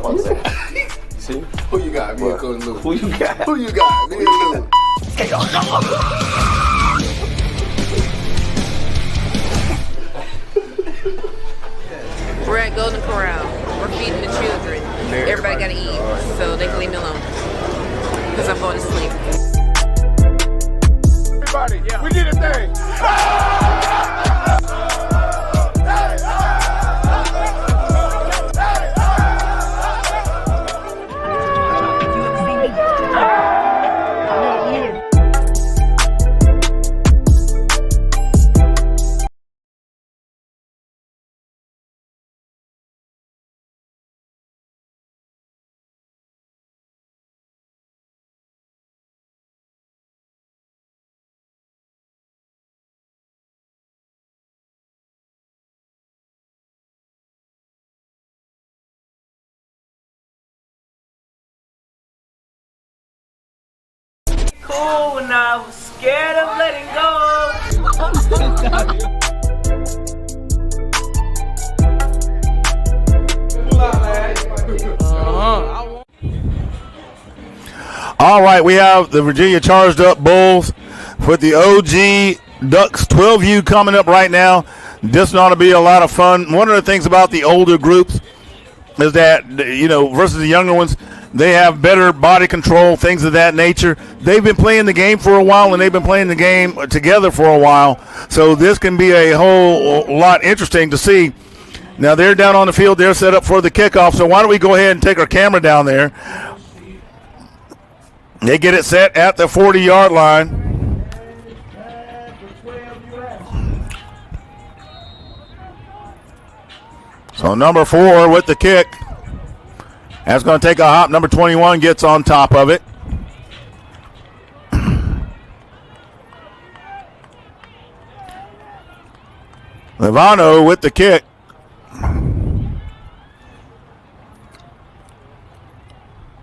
on, say it. See? Who you got? Me and Coach Lou. Who you got? Who you got? Me and Lou. We're at Golden Corral. We're feeding the children. Everybody gotta eat, so they can leave me alone. Because I'm going to sleep. Everybody, we did a thing. Cool when I was scared of letting go. All right, we have the Virginia Charged Up Bulls with the OG Ducks 12U coming up right now. This ought to be a lot of fun. One of the things about the older groups is that, you know, versus the younger ones, they have better body control, things of that nature. They've been playing the game for a while, and they've been playing the game together for a while. So this can be a whole lot interesting to see. Now they're down on the field. They're set up for the kickoff. So why don't we go ahead and take our camera down there. They get it set at the 40-yard line. So number 4 with the kick. That's going to take a hop. Number 21 gets on top of it. Levano with the kick.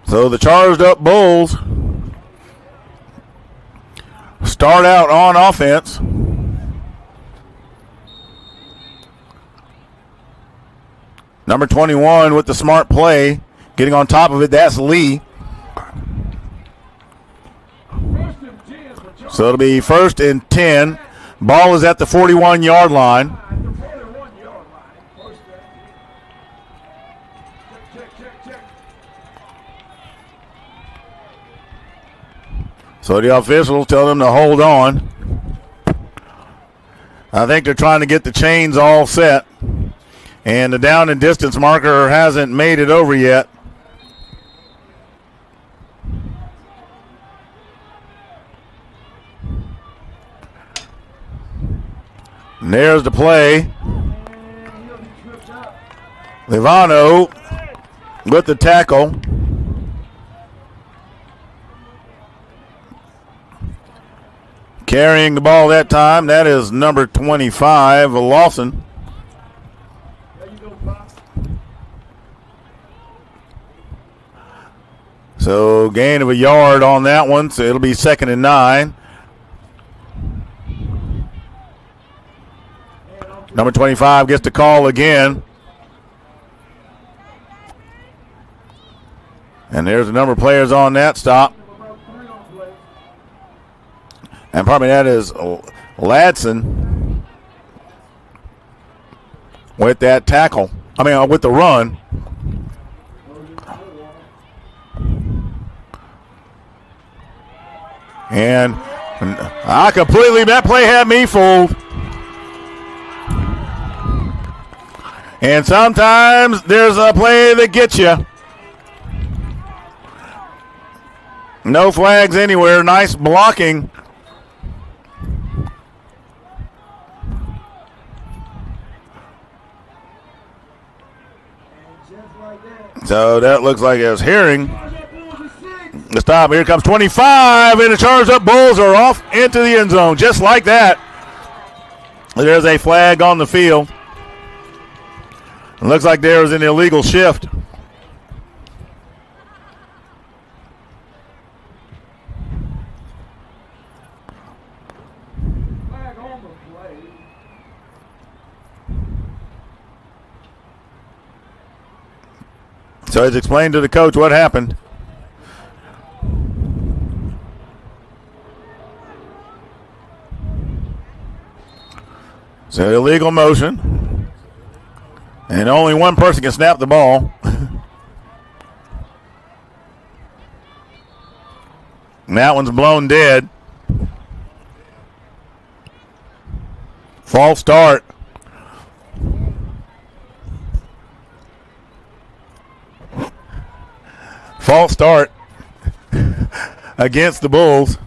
So the Charged Up Bulls start out on offense. Number 21 with the smart play. Getting on top of it, that's Lee. So it'll be 1st and 10. Ball is at the 41-yard line. So the officials tell them to hold on. I think they're trying to get the chains all set. And the down and distance marker hasn't made it over yet. And there's the play. Levano with the tackle. Carrying the ball that time, that is number 25, Lawson. So gain of a yard on that one, so it'll be 2nd and 9. Number 25 gets the call again. And there's a number of players on that stop. And probably that is Ladson with that tackle. I mean, with the run. And that play had me fooled. And sometimes there's a play that gets you. No flags anywhere. Nice blocking. So that looks like it was Herring. The stop. Here comes 25, and the Charged Up Bulls are off into the end zone. Just like that. There's a flag on the field. It looks like there was an illegal shift. So he's explained to the coach what happened. So illegal motion. And only one person can snap the ball. And that one's blown dead. False start. False start against the Bulls.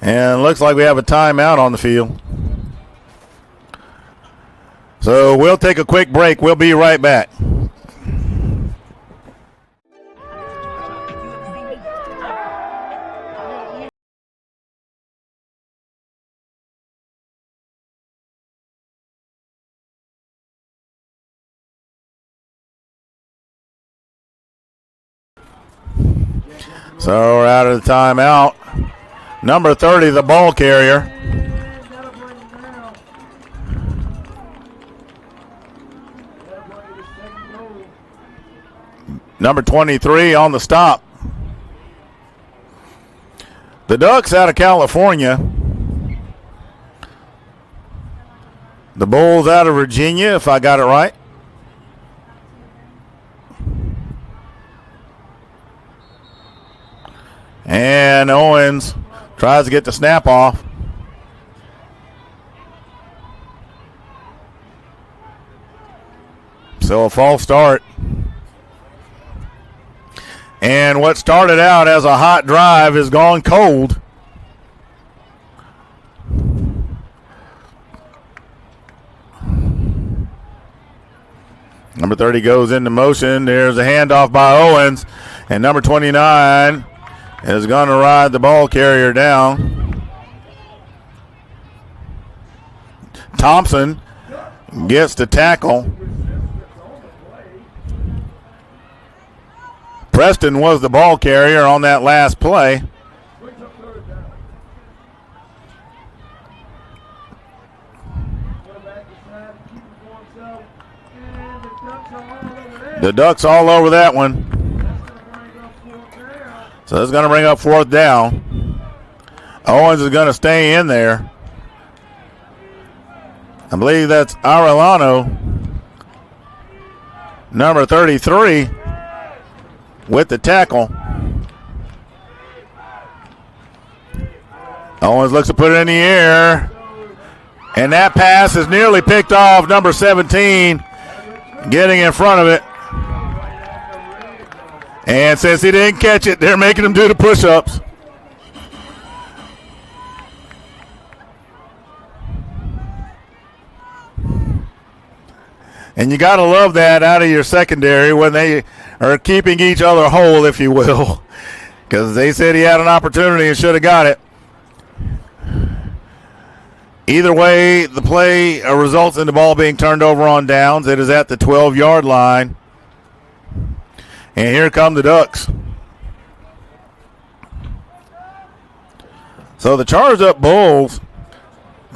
And it looks like we have a timeout on the field. So we'll take a quick break. We'll be right back. So we're out of the timeout. Number 30, the ball carrier. Number 23 on the stop. The Ducks out of California. The Bulls out of Virginia, if I got it right. And Owens tries to get the snap off. So a false start. And what started out as a hot drive has gone cold. Number 30 goes into motion. There's a handoff by Owens. And number 29 is going to ride the ball carrier down. Thompson gets the tackle. Preston was the ball carrier on that last play. The Ducks all over that one. So it's going to bring up fourth down. Owens is going to stay in there. I believe that's Arellano, number 33, with the tackle. Owens looks to put it in the air. And that pass is nearly picked off. Number 17 getting in front of it. And since he didn't catch it, they're making him do the push-ups. And you got to love that out of your secondary when they are keeping each other whole, if you will, because they said he had an opportunity and should have got it. Either way, the play results in the ball being turned over on downs. It is at the 12-yard line. And here come the Ducks. So the charged up Bulls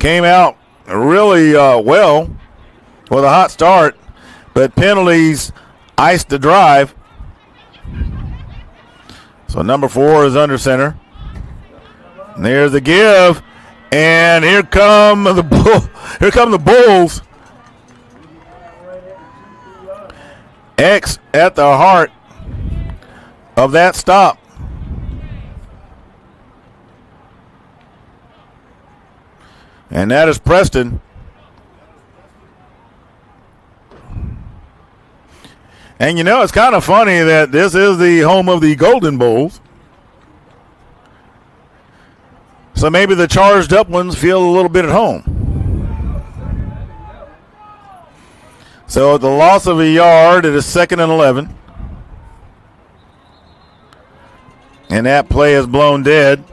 came out really well with a hot start, but penalties iced the drive. So number 4 is under center. And there's the give, and here come the Bulls. X at the heart of that stop. And that is Preston. And you know, it's kind of funny that this is the home of the Golden Bulls. So maybe the charged up ones feel a little bit at home. So the loss of a yard, it is 2nd and 11. And that play is blown dead.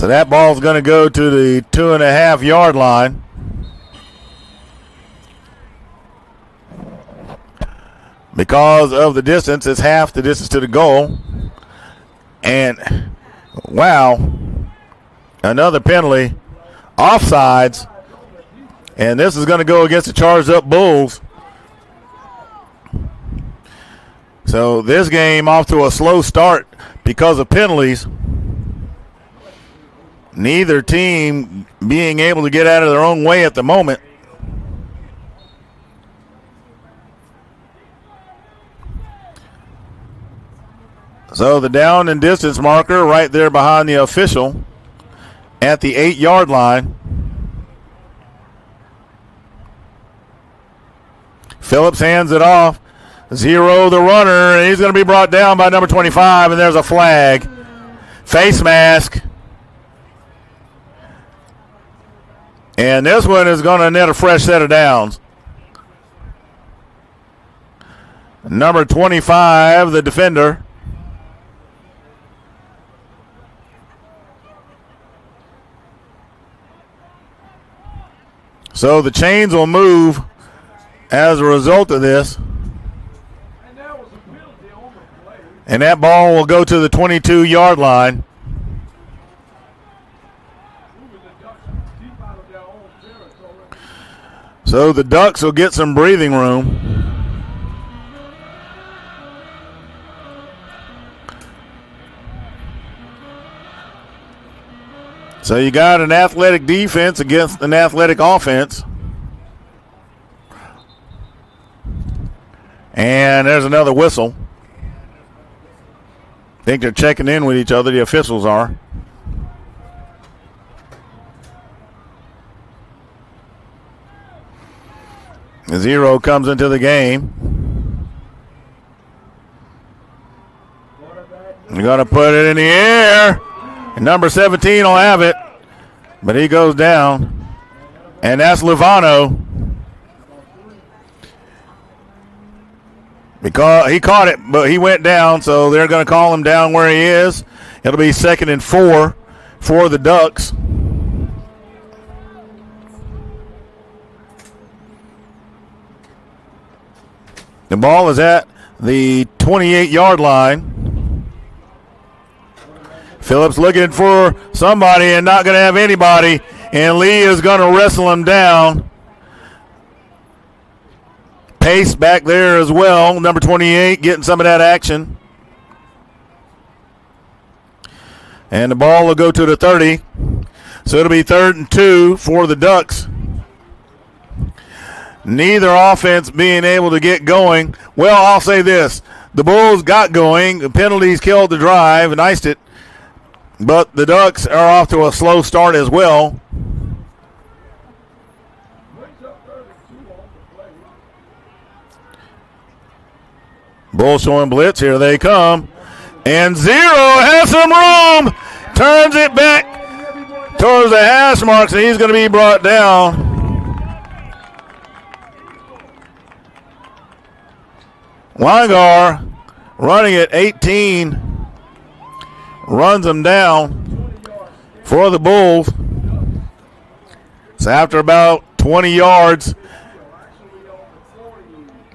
So that ball's going to go to the 2.5-yard line. Because of the distance, it's half the distance to the goal. And, wow, another penalty. Offsides. And this is going to go against the charged up Bulls. So this game off to a slow start because of penalties. Neither team being able to get out of their own way at the moment. So the down and distance marker right there behind the official at the 8-yard line. Phillips hands it off. Zero the runner, and he's going to be brought down by number 25, and there's a flag. Face mask. And this one is going to net a fresh set of downs. Number 25, the defender. So the chains will move as a result of this. And that ball will go to the 22-yard line. So the Ducks will get some breathing room. So you got an athletic defense against an athletic offense. And there's another whistle. I think they're checking in with each other, the officials are. Zero comes into the game. You're going to put it in the air. And number 17 will have it. But he goes down. And that's Livano. Because he caught it, but he went down, so they're going to call him down where he is. It'll be 2nd and 4 for the Ducks. The ball is at the 28-yard line. Phillips looking for somebody and not going to have anybody, and Lee is going to wrestle him down. Pace back there as well, number 28, getting some of that action. And the ball will go to the 30. So it'll be 3rd and 2 for the Ducks. Neither offense being able to get going. Well, I'll say this. The Bulls got going. The penalties killed the drive and iced it. But the Ducks are off to a slow start as well. Bulls showing blitz. Here they come. And Zero has some room. Turns it back towards the hash marks, and he's going to be brought down. Weigar running at 18. Runs him down for the Bulls. So after about 20 yards,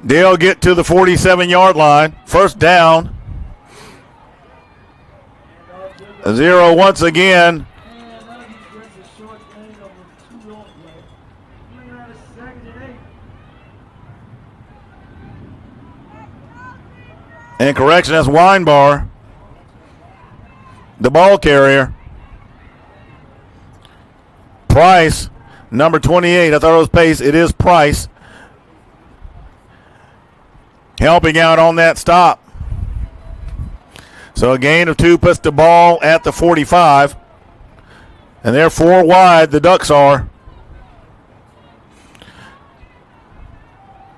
they'll get to the 47-yard line. First down. Zero once again. And correction, that's Weinbar, the ball carrier. Price, number 28. I thought it was Pace. It is Price. Helping out on that stop. So a gain of 2 puts the ball at the 45. And they're 4 wide, the Ducks are.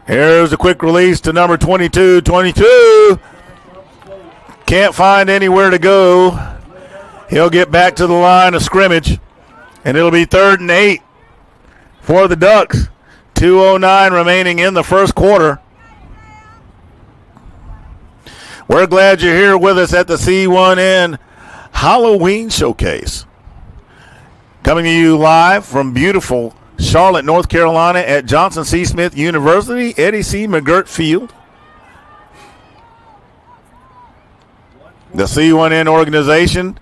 Here's a quick release to number 22. 22 can't find anywhere to go. He'll get back to the line of scrimmage. And it'll be 3rd and 8 for the Ducks. 2:09 remaining in the first quarter. We're glad you're here with us at the C1N Halloween Showcase. Coming to you live from beautiful Charlotte, North Carolina at Johnson C. Smith University, Eddie C. McGirt Field. The C1N organization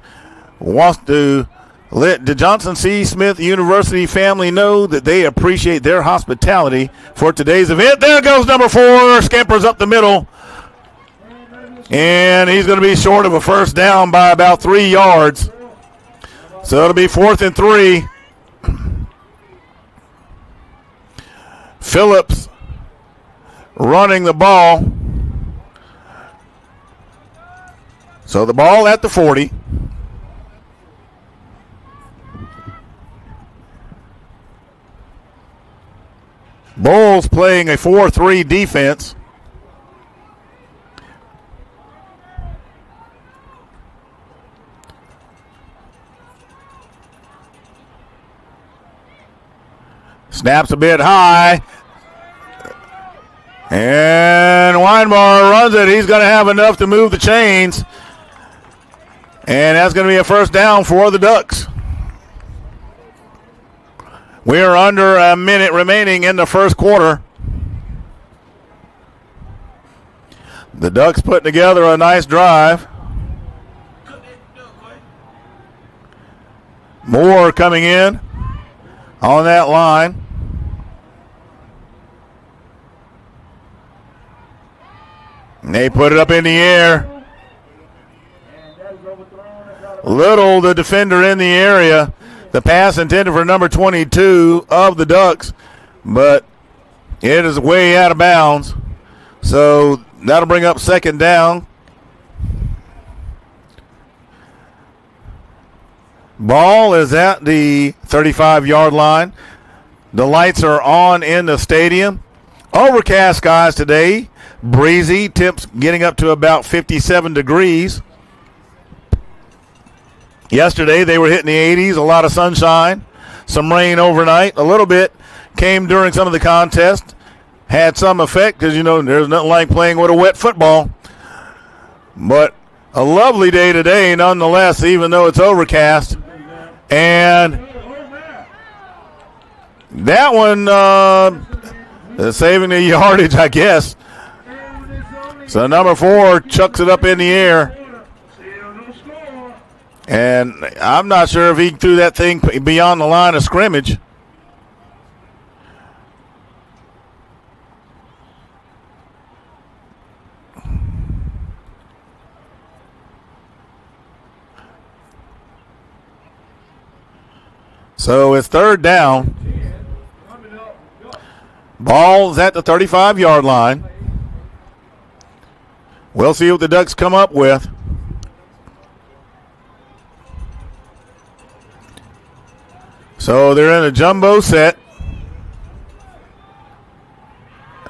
wants to let the Johnson C. Smith University family know that they appreciate their hospitality for today's event. There goes number 4, scampers up the middle. And he's going to be short of a first down by about 3 yards. So it'll be 4th and 3. Phillips running the ball. So the ball at the 40. Bulls playing a 4-3 defense. Snaps a bit high. And Weinbar runs it. He's going to have enough to move the chains. And that's going to be a first down for the Ducks. We are under a minute remaining in the first quarter. The Ducks putting together a nice drive. Moore coming in on that line. And they put it up in the air. Little, the defender in the area. The pass intended for number 22 of the Ducks, but it is way out of bounds. So that'll bring up second down. Ball is at the 35-yard line. The lights are on in the stadium. Overcast skies today. Breezy, temps getting up to about 57 degrees. Yesterday they were hitting the 80s, a lot of sunshine, some rain overnight. A little bit came during some of the contest. Had some effect because, you know, there's nothing like playing with a wet football. But a lovely day today nonetheless, even though it's overcast. And that one saving the yardage, I guess. So number 4 chucks it up in the air. And I'm not sure if he threw that thing beyond the line of scrimmage. So it's third down. Ball's at the 35-yard line. We'll see what the Ducks come up with. So they're in a jumbo set.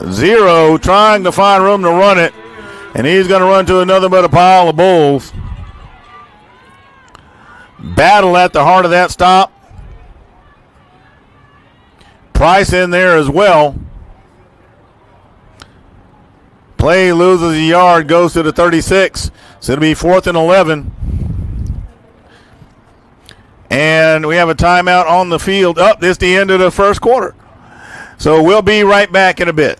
0 trying to find room to run it. And he's going to run to another but a pile of Bulls. Battle at the heart of that stop. Price in there as well. Play loses a yard, goes to the 36. So it'll be 4th and 11. And we have a timeout on the field. This is the end of the first quarter. So we'll be right back in a bit.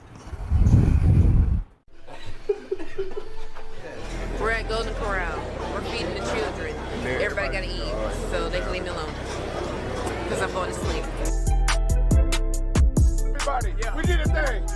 We're at Golden Corral. We're feeding the children. Everybody got to eat, so they can leave me alone. Because I'm going to sleep. Everybody, we did a thing.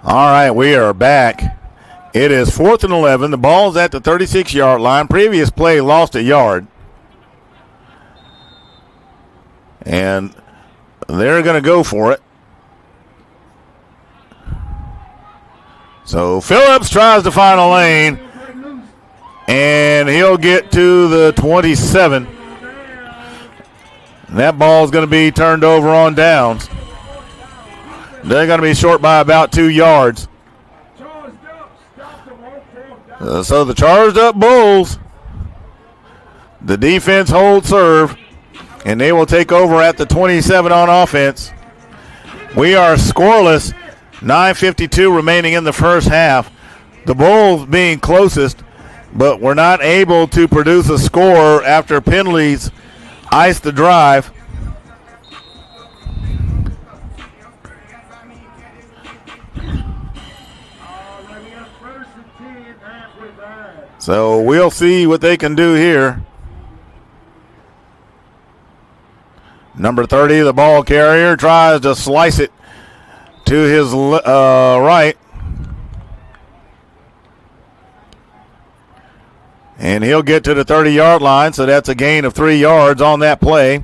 All right, we are back. It is 4th and 11. The ball's at the 36-yard line. Previous play lost a yard. And they're going to go for it. So Phillips tries to find a lane. And he'll get to the 27. And that ball is going to be turned over on downs. They're going to be short by about 2 yards. So the charged up Bulls, the defense holds serve, and they will take over at the 27 on offense. We are scoreless, 9:52 remaining in the first half. The Bulls being closest, but we're not able to produce a score after penalties ice the drive. So we'll see what they can do here. Number 30, the ball carrier, tries to slice it to his right. And he'll get to the 30-yard line, so that's a gain of 3 yards on that play.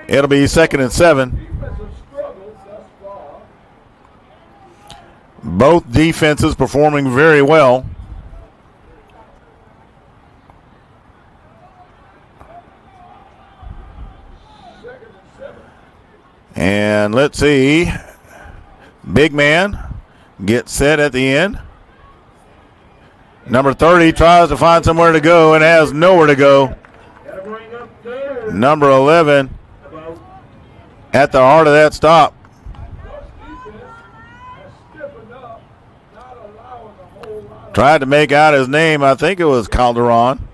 It'll be 2nd and 7. Both defenses performing very well. And let's see. Big man gets set at the end. Number 30 tries to find somewhere to go and has nowhere to go. Number 11 at the heart of that stop. Tried to make out his name. I think it was Calderon.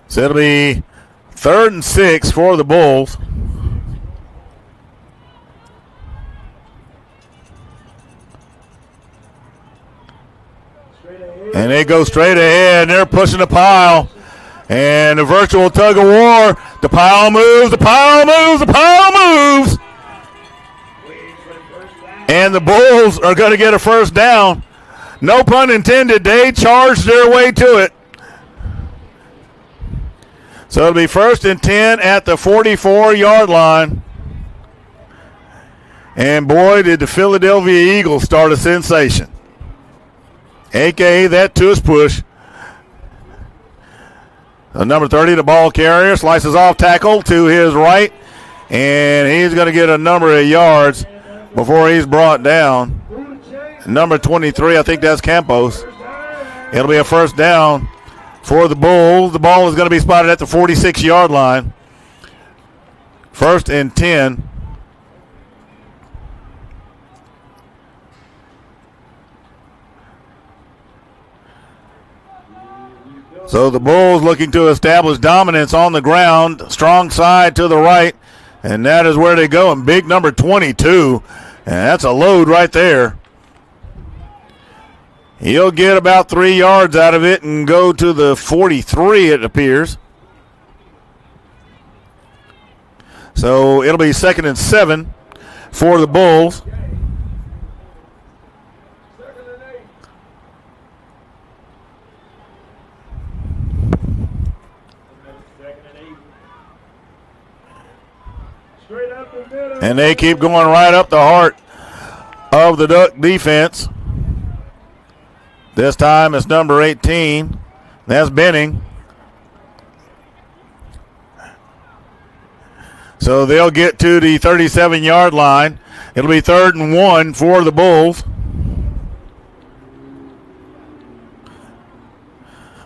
So it'll be 3rd and 6 for the Bulls. And they go straight ahead. They're pushing the pile. And the virtual tug of war. The pile moves. The pile moves. The pile moves. And the Bulls are going to get a first down. No pun intended. They charged their way to it. So it'll be 1st and 10 at the 44-yard line. And boy, did the Philadelphia Eagles start a sensation. A.K.A. that tush push. Number 30, the ball carrier, slices off tackle to his right. And he's going to get a number of yards before he's brought down. Number 23, I think that's Campos. It'll be a first down for the Bulls. The ball is going to be spotted at the 46-yard line. 1st and 10. So the Bulls looking to establish dominance on the ground. Strong side to the right. And that is where they go. And big number 22. And that's a load right there. He'll get about 3 yards out of it and go to the 43, it appears. So it'll be 2nd and 7 for the Bulls. And they keep going right up the heart of the Duck defense. This time it's number 18. That's Benning. So they'll get to the 37-yard line. It'll be 3rd and 1 for the Bulls.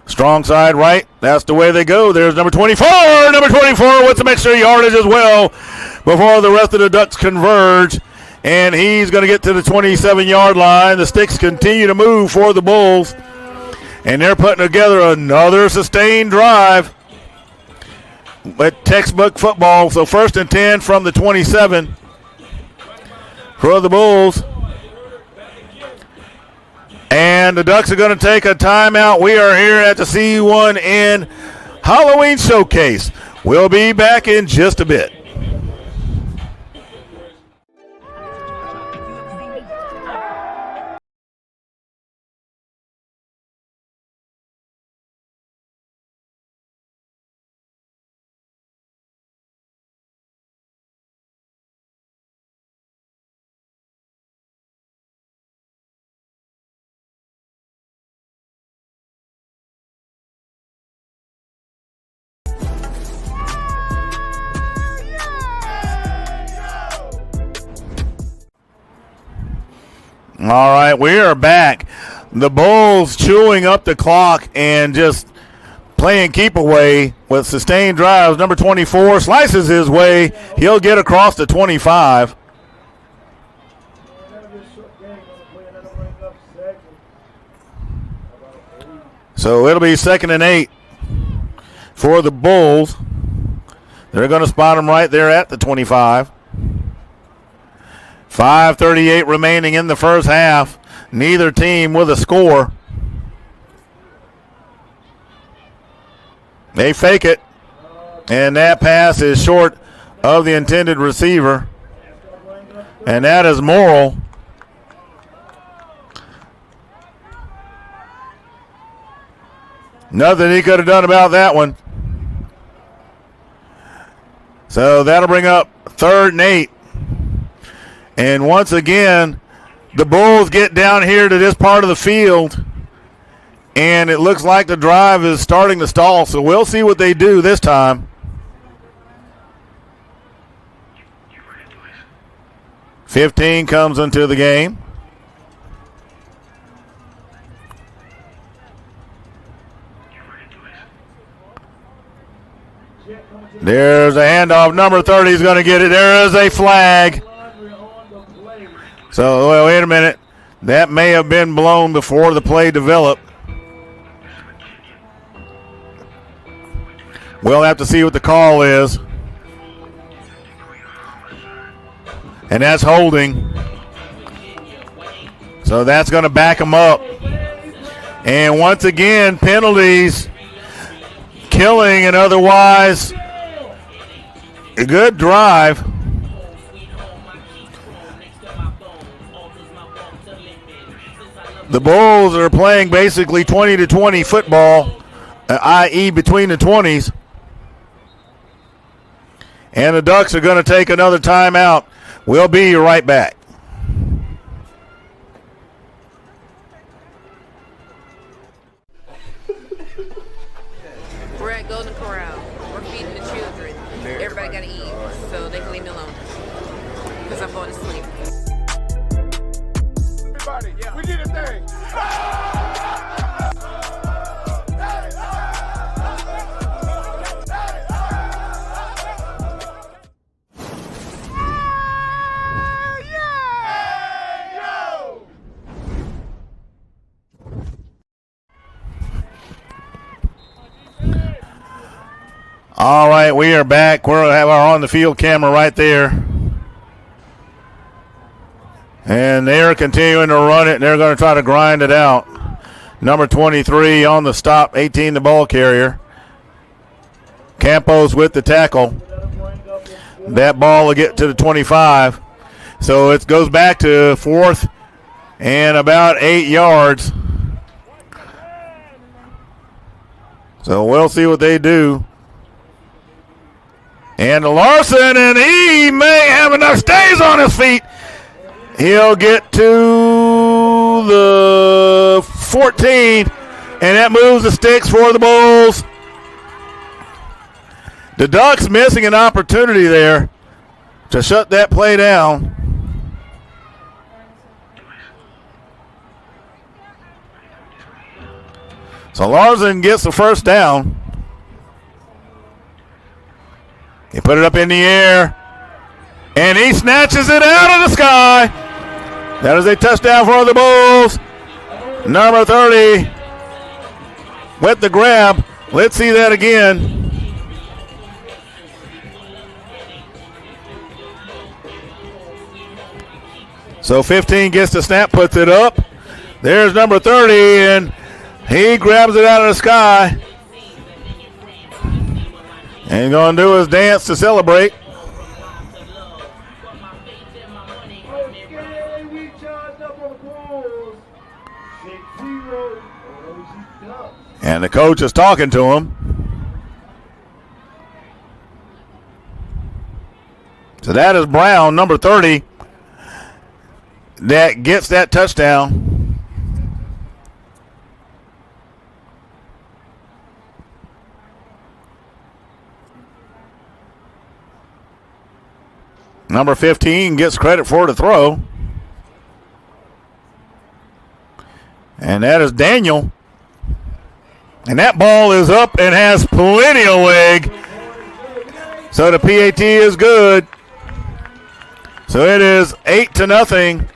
Strong side right. That's the way they go. There's number 24. Number 24 with some extra yardage as well before the rest of the Ducks converge. And he's going to get to the 27-yard line. The sticks continue to move for the Bulls. And they're putting together another sustained drive with textbook football. So 1st and 10 from the 27 for the Bulls. And the Ducks are going to take a timeout. We are here at the C1N Halloween Showcase. We'll be back in just a bit. All right, we are back. The Bulls chewing up the clock and just playing keep away with sustained drives. Number 24 slices his way. He'll get across the 25. So it'll be 2nd and 8 for the Bulls. They're going to spot him right there at the 25. 5:38 remaining in the first half. Neither team with a score. They fake it, and that pass is short of the intended receiver, and that is Morrill. Nothing he could have done about that one. So that'll bring up 3rd and 8. And once again, the Bulls get down here to this part of the field, and it looks like the drive is starting to stall. So we'll see what they do this time. $15 comes into the game. There's a handoff. Number 30 is going to get it. There is a flag. So, well, wait a minute. That may have been blown before the play developed. We'll have to see what the call is. And that's holding. So that's going to back them up. And once again, penalties. Killing an otherwise a good drive. The Bulls are playing basically 20-20 football, i.e. between the 20s. And the Ducks are going to take another timeout. We'll be right back. We're at Golden Corral. We're feeding the children. Everybody got to eat, so they can leave me alone. Because I'm going to sleep. Everybody, we did a thing. All right, we are back. We'll have our on-the-field camera right there. And they're continuing to run it, and they're going to try to grind it out. Number 23 on the stop, 18 the ball carrier. Campos with the tackle. That ball will get to the 25. So it goes back to 4th and about 8 yards. So we'll see what they do. And Larson, and he may have enough, stays on his feet. He'll get to the 14, and that moves the sticks for the Bulls. The Ducks missing an opportunity there to shut that play down. So Larson gets the first down. He put it up in the air, and he snatches it out of the sky. That is a touchdown for the Bulls. Number 30 with the grab. Let's see that again. So 15 gets the snap, puts it up. There's number 30, and he grabs it out of the sky. And going to do his dance to celebrate. And the coach is talking to him. So that is Brown, number 30, that gets that touchdown. Number 15 gets credit for the throw. And that is Daniel. And that ball is up and has plenty of leg. So the PAT is good. So it is 8-0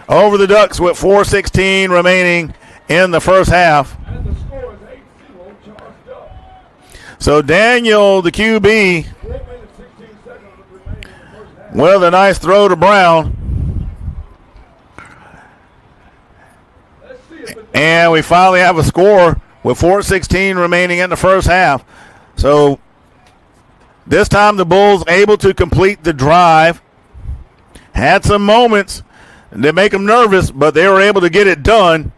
over the Ducks with 4:16 remaining in the first half. So Daniel, the QB, with a nice throw to Brown. And we finally have a score with 4:16 remaining in the first half. So this time the Bulls able to complete the drive. Had some moments that make them nervous, but they were able to get it done.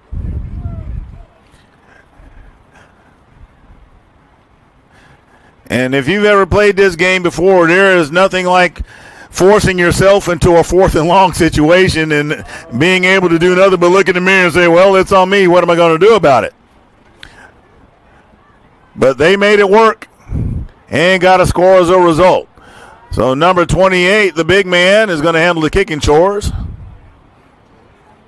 And if you've ever played this game before, there is nothing like forcing yourself into a 4th and long situation and being able to do nothing but look in the mirror and say, well, it's on me. What am I going to do about it? But they made it work and got a score as a result. So number 28, the big man, is going to handle the kicking chores.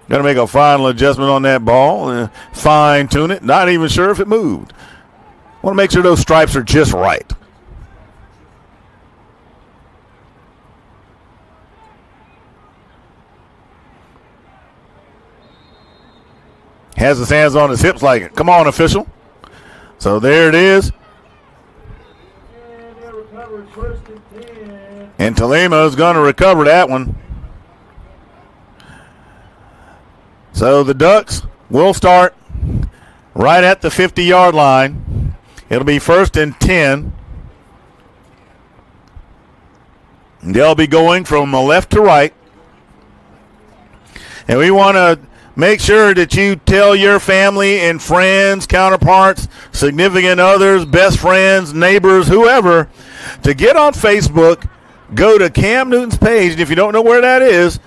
Going to make a final adjustment on that ball and fine-tune it. Not even sure if it moved. Want to make sure those stripes are just right. Has his hands on his hips like, come on, official. So there it is. And Tolima is going to recover that one. So the Ducks will start right at the 50-yard line. It'll be 1st and 10. They'll be going from left to right. And we want to make sure that you tell your family and friends, counterparts, significant others, best friends, neighbors, whoever, to get on Facebook, go to Cam Newton's page, and if you don't know where that is,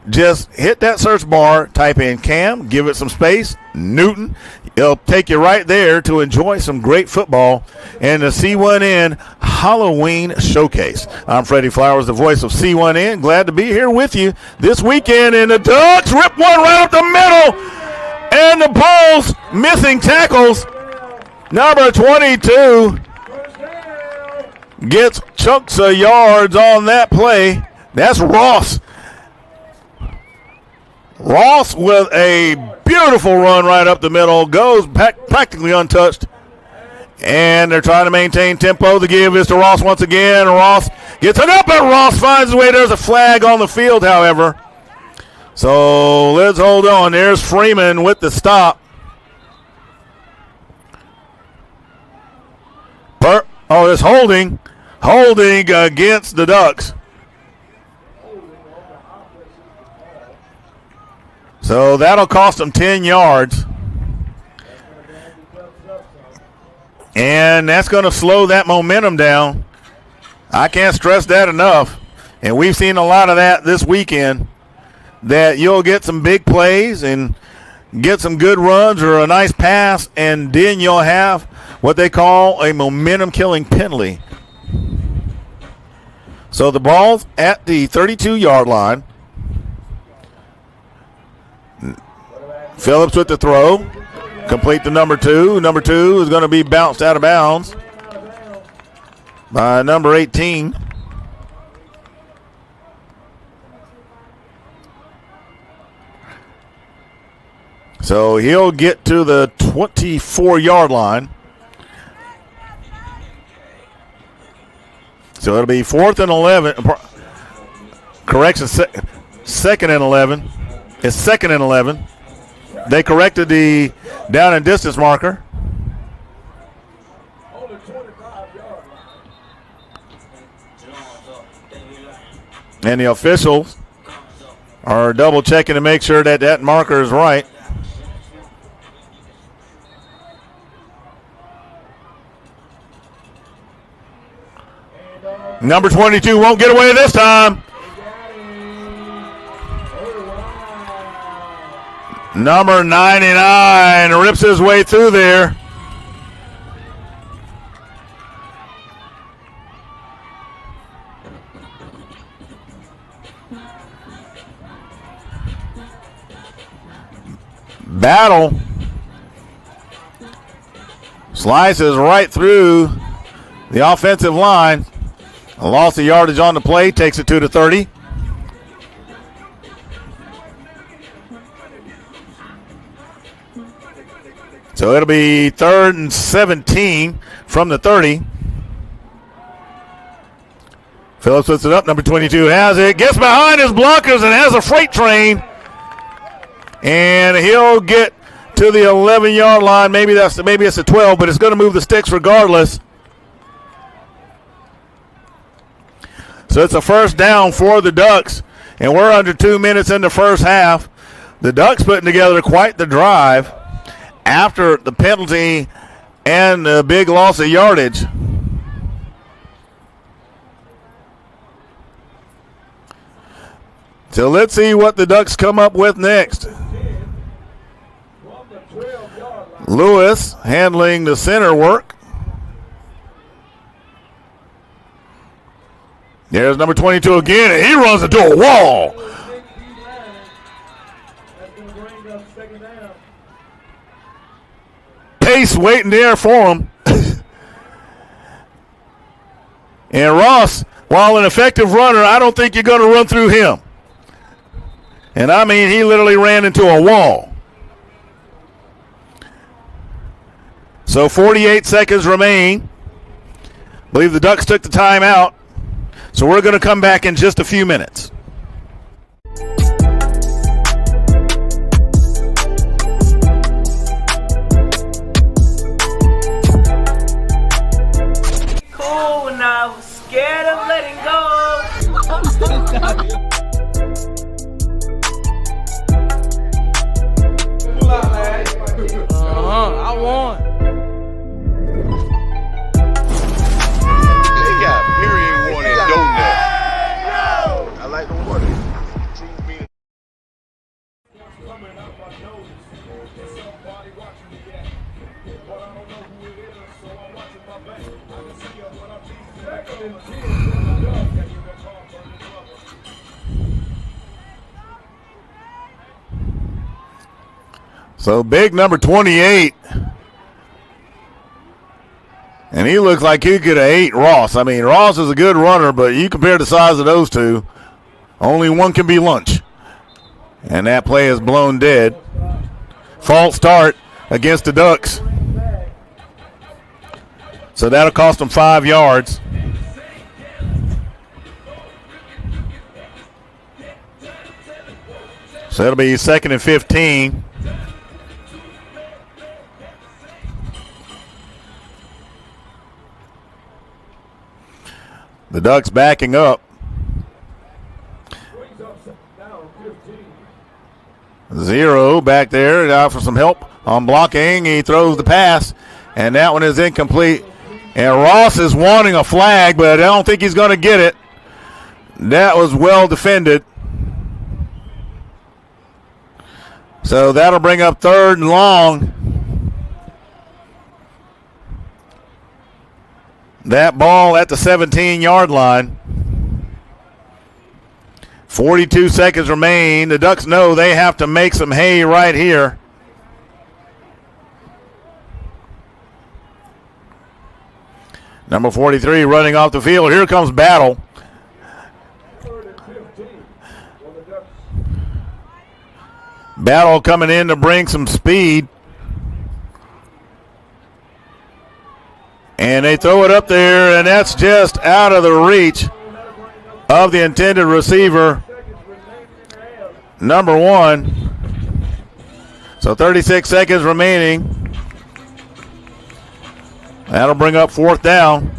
just hit that search bar, type in Cam, give it some space, Newton. It'll take you right there to enjoy some great football and the C1N Halloween Showcase. I'm Freddie Flowers, the voice of C1N. Glad to be here with you this weekend. And the Ducks rip one right up the middle. And the Bulls missing tackles. Number 22 gets chunks of yards on that play. That's Ross. Ross with a beautiful run right up the middle, goes practically untouched. And they're trying to maintain tempo. The give is to Ross once again. Ross gets it up, and Ross finds his way. There's a flag on the field, however. So let's hold on. There's Freeman with the stop. It's holding. Holding against the Ducks. So that'll cost them 10 yards. And that's going to slow that momentum down. I can't stress that enough. And we've seen a lot of that this weekend, that you'll get some big plays and get some good runs or a nice pass, and then you'll have what they call a momentum-killing penalty. So the ball's at the 32-yard line. Phillips with the throw. Complete to number 2. Number 2 is going to be bounced out of bounds by number 18. So he'll get to the 24-yard line. So it'll be 4th and 11. Correction, 2nd and 11. It's 2nd and 11. They corrected the down and distance marker. And the officials are double checking to make sure that that marker is right. Number 22 won't get away this time. Number 99 rips his way through there. Battle Slices right through the offensive line. A loss of yardage on the play, takes it to the 30. So it'll be 3rd and 17 from the 30. Phillips puts it up. Number 22 has it. Gets behind his blockers and has a freight train. And he'll get to the 11-yard line. Maybe it's a 12, but it's going to move the sticks regardless. So it's a first down for the Ducks. And we're under 2 minutes in the first half. The Ducks putting together quite the drive after the penalty and the big loss of yardage. So let's see what the Ducks come up with next. Lewis handling the center work. There's number 22 again, and he runs into a wall. Pace waiting there for him. And Ross, while an effective runner, I don't think you're going to run through him. And I mean, he literally ran into a wall. So 48 seconds remain. I believe the Ducks took the timeout. So we're going to come back in just a few minutes. Cool now, scared of letting go. I won. They got period one and donut. I like the water. So big number 28. And he looks like he could have ate Ross. I mean, Ross is a good runner, but you compare the size of those two, only one can be lunch. And that play is blown dead. False start against the Ducks. So that'll cost them 5 yards. So it'll be 2nd and 15. The Ducks backing up. 0 back there, out for some help on blocking. He throws the pass, and that one is incomplete. And Ross is wanting a flag, but I don't think he's going to get it. That was well defended. So that'll bring up 3rd and long. That ball at the 17-yard line. 42 seconds remain. The Ducks know they have to make some hay right here. Number 43 running off the field. Here comes Battle. Battle coming in to bring some speed. And they throw it up there, and that's just out of the reach of the intended receiver, number 1. So 36 seconds remaining. That'll bring up 4th down.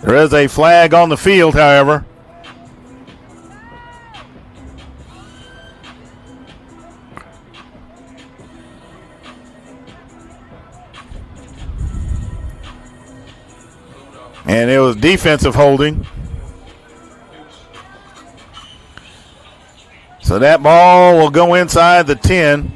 There is a flag on the field, however. And it was defensive holding. So that ball will go inside the 10.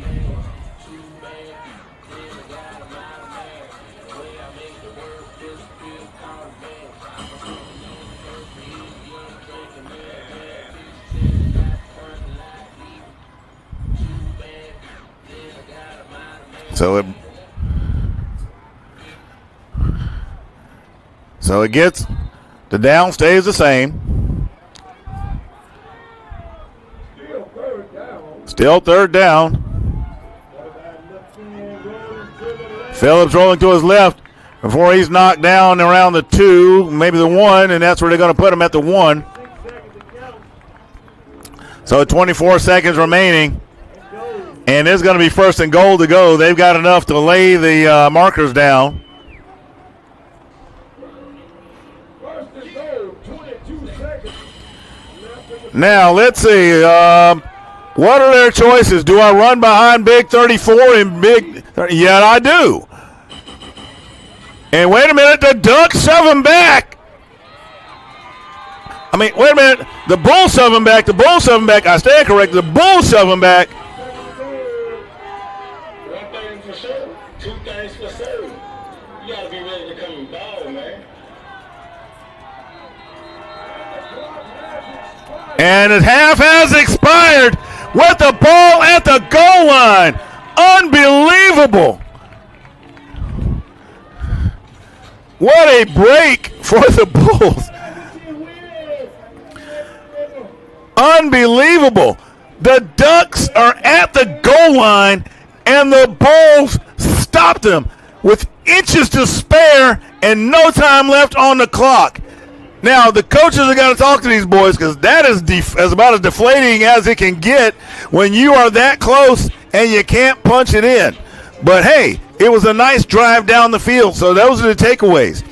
So So it gets, the down stays the same. Still third down. Phillips rolling to his left before he's knocked down around the 2, maybe the 1, and that's where they're going to put him at the 1. So 24 seconds remaining, and it's going to be first and goal to go. They've got enough to lay the markers down. Now, let's see. What are their choices? Do I run behind Big 34 and Big 30? Yeah, I do. And wait a minute, the Ducks shove him back. I mean, wait a minute. The Bulls shove him back. The Bulls shove him back. I stand corrected. The Bulls shove him back. One thing for sure. Two things for certain. You got to be ready to come and ball, man. And the half has expired with the ball at the goal line. Unbelievable. What a break for the Bulls. Unbelievable. The Ducks are at the goal line, and the Bulls stopped them with inches to spare and no time left on the clock. Now, the coaches are going to talk to these boys because that is about as deflating as it can get when you are that close and you can't punch it in. But, hey, it was a nice drive down the field, so those are the takeaways.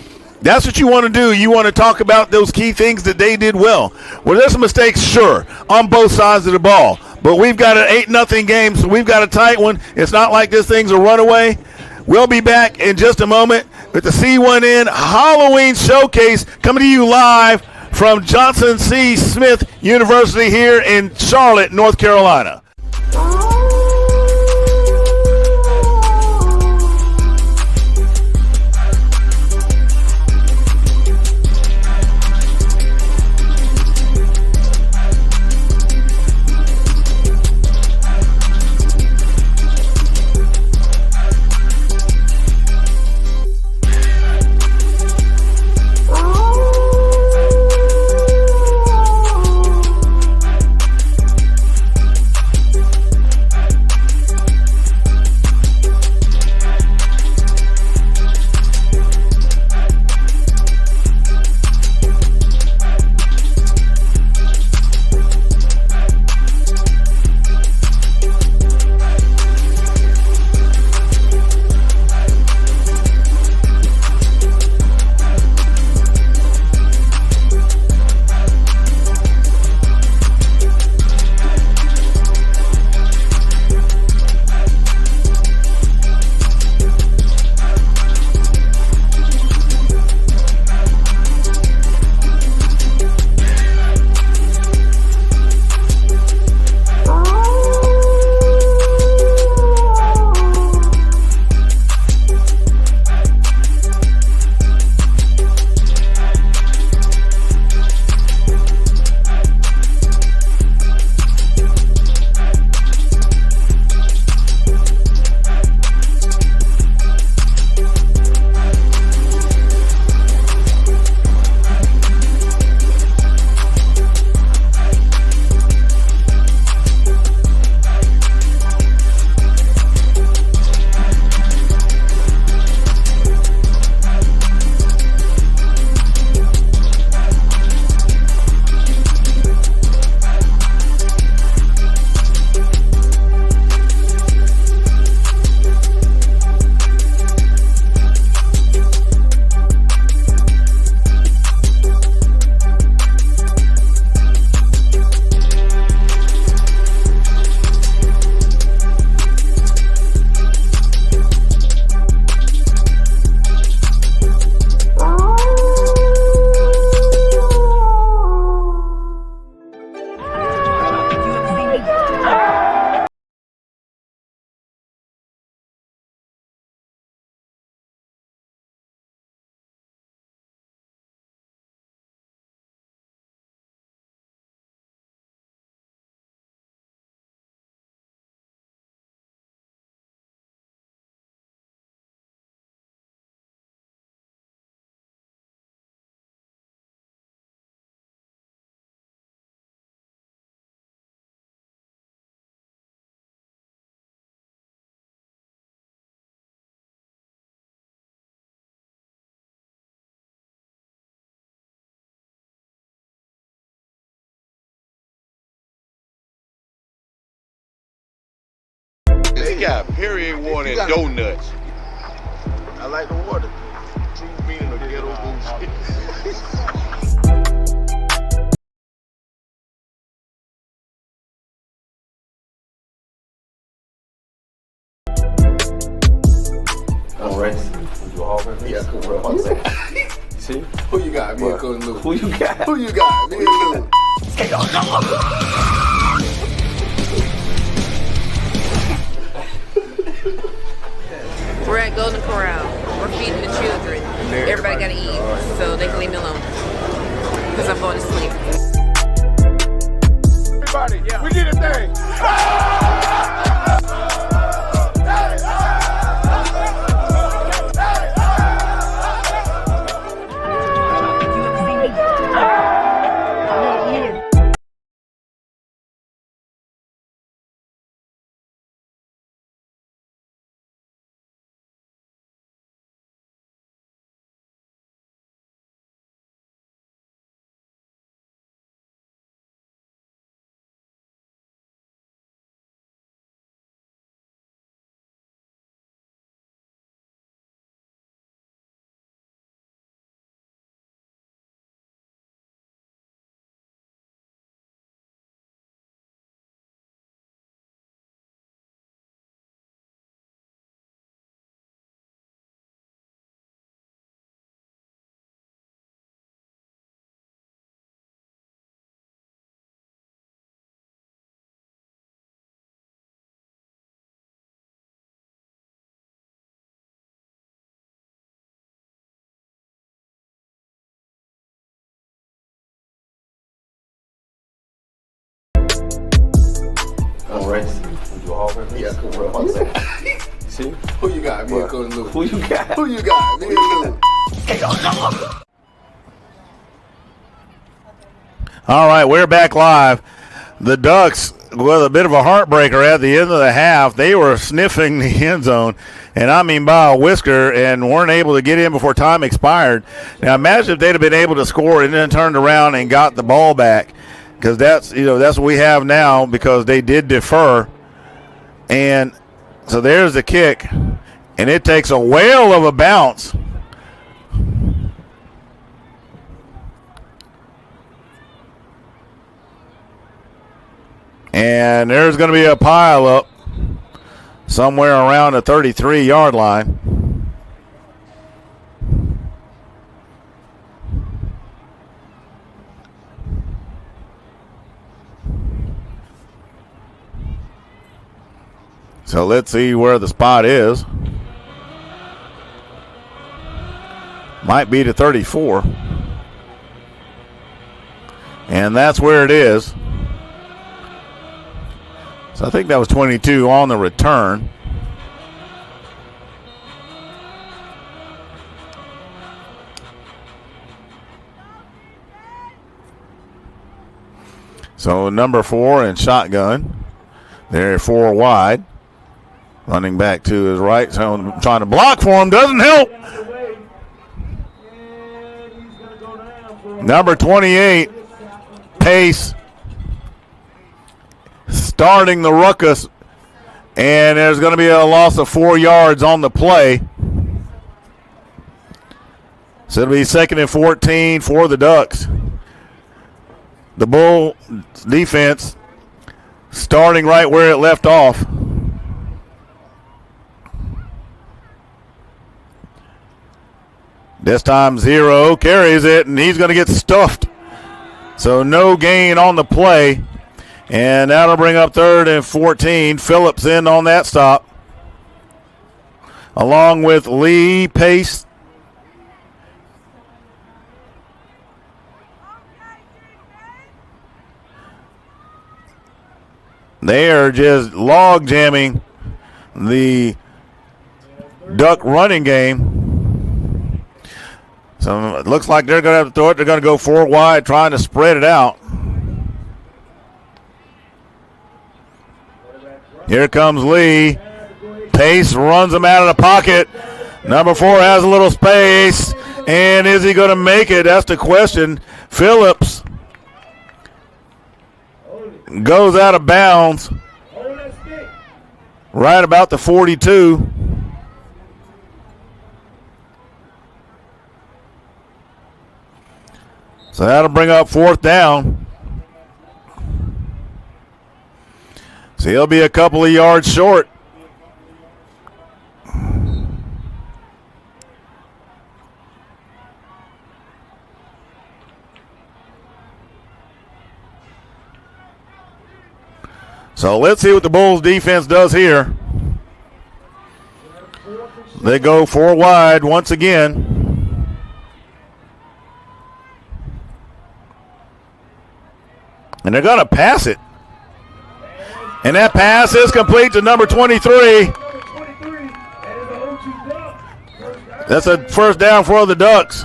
That's what you want to do. You want to talk about those key things that they did well. Well, there's some mistakes, sure, on both sides of the ball. But we've got an 8-0 game, so we've got a tight one. It's not like this thing's a runaway. We'll be back in just a moment with the C1N Halloween Showcase coming to you live from Johnson C. Smith University here in Charlotte, North Carolina. got period water and donuts. I like the water. True meaning of ghetto bullshit. Yeah, cool. One second. See? Who you got? Me and Coach Lou. Who you got? Who you got? Me and Lou. We're at Golden Corral. We're feeding the children. Everybody gotta eat, so they can leave me alone. Because I'm going to sleep. Everybody, we did a thing. Yeah, cool. One second. See? Who you got? Me and Coach Lou. Who you got? Who you got? Me and Lou. All right, we're back live. The Ducks, with a bit of a heartbreaker at the end of the half, they were sniffing the end zone, and I mean by a whisker, and weren't able to get in before time expired. Now imagine if they'd have been able to score and then turned around and got the ball back, because that's what we have now, because they did defer. And so there's the kick, and it takes a whale of a bounce. And there's going to be a pile up somewhere around the 33-yard line. So let's see where the spot is. Might be to 34. And that's where it is. So I think that was 22 on the return. So number 4 in shotgun. They're 4 wide. Running back to his right. So trying to block for him. Doesn't help. Number 28, Pace, starting the ruckus. And there's going to be a loss of 4 yards on the play. So it'll be 2nd and 14 for the Ducks. The Bull defense starting right where it left off. This time 0 carries it, and he's going to get stuffed. So no gain on the play. And that'll bring up 3rd and 14. Phillips in on that stop, along with Lee, Pace. They are just log jamming the Duck running game. So it looks like they're going to have to throw it. They're going to go 4 wide, trying to spread it out. Here comes Lee. Pace runs him out of the pocket. Number 4 has a little space. And is he going to make it? That's the question. Phillips goes out of bounds right about the 42. So that'll bring up 4th down. So he'll be a couple of yards short. So let's see what the Bulls defense does here. They go 4 wide once again. And they're going to pass it. And that pass is complete to number 23. That's a first down for the Ducks.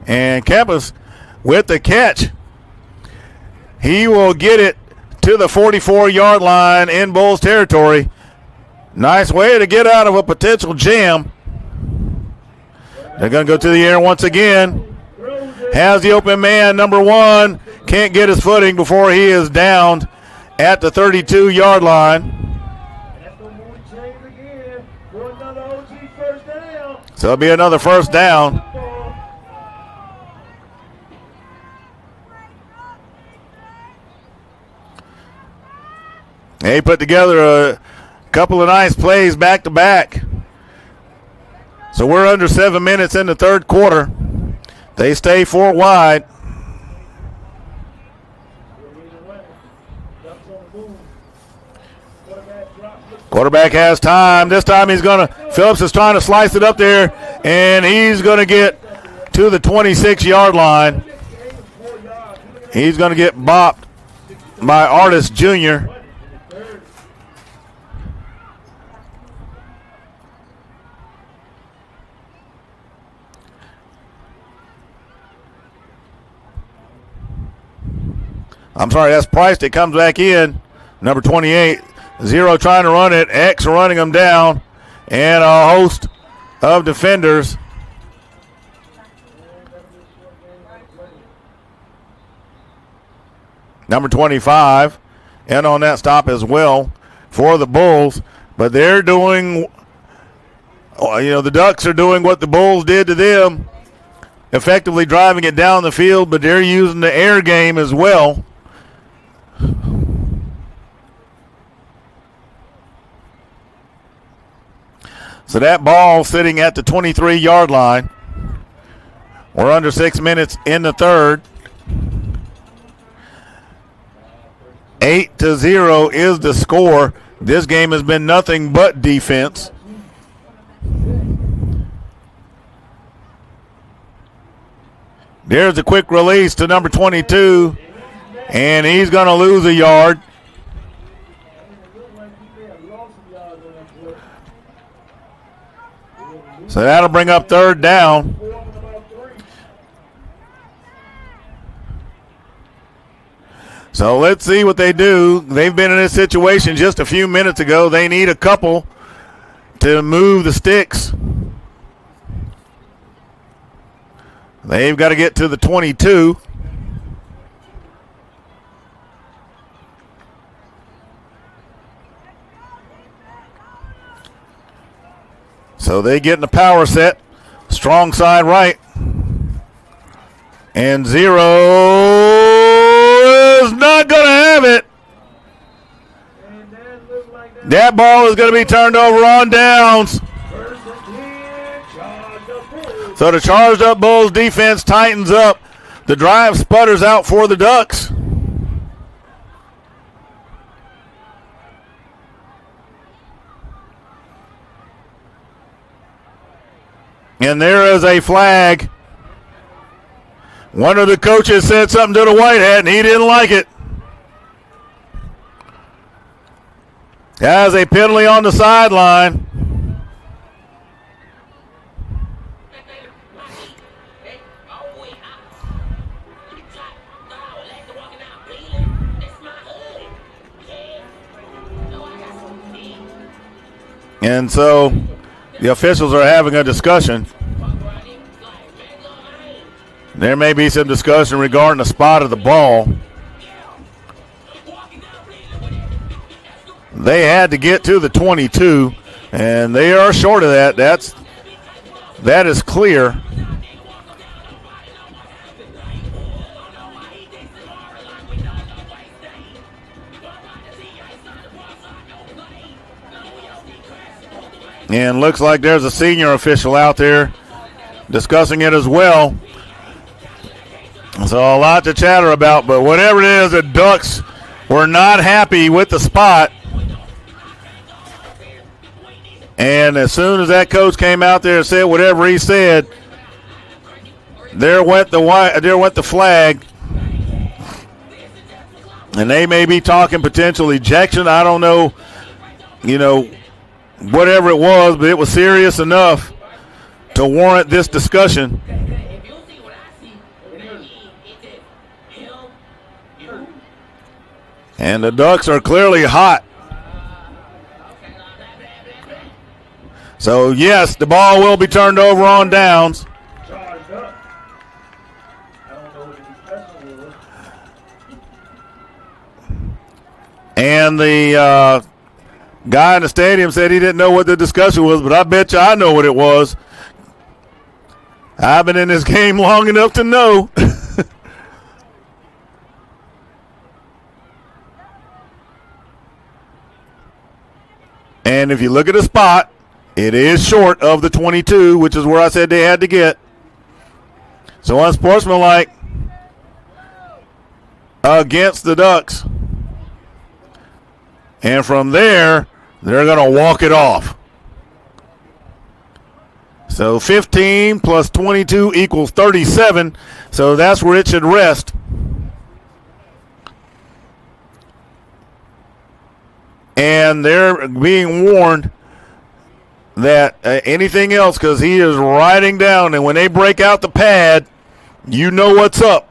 And Kempis with the catch. He will get it to the 44-yard line in Bulls territory. Nice way to get out of a potential jam. They're going to go to the air once again. Has the open man, number 1. Can't get his footing before he is downed at the 32-yard line. So it'll be another first down. They put together a couple of nice plays back to back. So we're under 7 minutes in the third quarter. They stay 4 wide. Quarterback has time. This time Phillips is trying to slice it up there, and he's going to get to the 26-yard line. He's going to get bopped by Artis Jr. I'm sorry, that's Price that comes back in. Number 28. 0 trying to run it. X running them down. And a host of defenders. Number 25. And on that stop as well for the Bulls. But they're doing, the Ducks are doing what the Bulls did to them. Effectively driving it down the field, but they're using the air game as well. So that ball sitting at the 23-yard line. We're under 6 minutes in the third. 8-0 is the score. This game has been nothing but defense. There's a quick release to number 22, and he's going to lose a yard. So that'll bring up third down. So let's see what they do. They've been in this situation just a few minutes ago. They need a couple to move the sticks. They've got to get to the 22. So they get in the power set. Strong side right. And 0 is not going to have it. That ball is going to be turned over on downs. So the charged up Bulls defense tightens up. The drive sputters out for the Ducks. And there is a flag. One of the coaches said something to the white hat, and he didn't like it. Has a penalty on the sideline. And so the officials are having a discussion. There may be some discussion regarding the spot of the ball. They had to get to the 22, and they are short of that. That is clear. And looks like there's a senior official out there discussing it as well. So a lot to chatter about, but whatever it is, the Ducks were not happy with the spot. And as soon as that coach came out there and said whatever he said, there went the flag. And they may be talking potential ejection. I don't know, whatever it was, but it was serious enough to warrant this discussion. And the Ducks are clearly hot. So, yes, the ball will be turned over on downs. And the guy in the stadium said he didn't know what the discussion was, but I bet you I know what it was. I've been in this game long enough to know. And if you look at the spot, it is short of the 22, which is where I said they had to get. So unsportsmanlike against the Ducks. And from there, they're going to walk it off. So 15 plus 22 equals 37. So that's where it should rest. And they're being warned that anything else, because he is riding down, and when they break out the pad, you know what's up.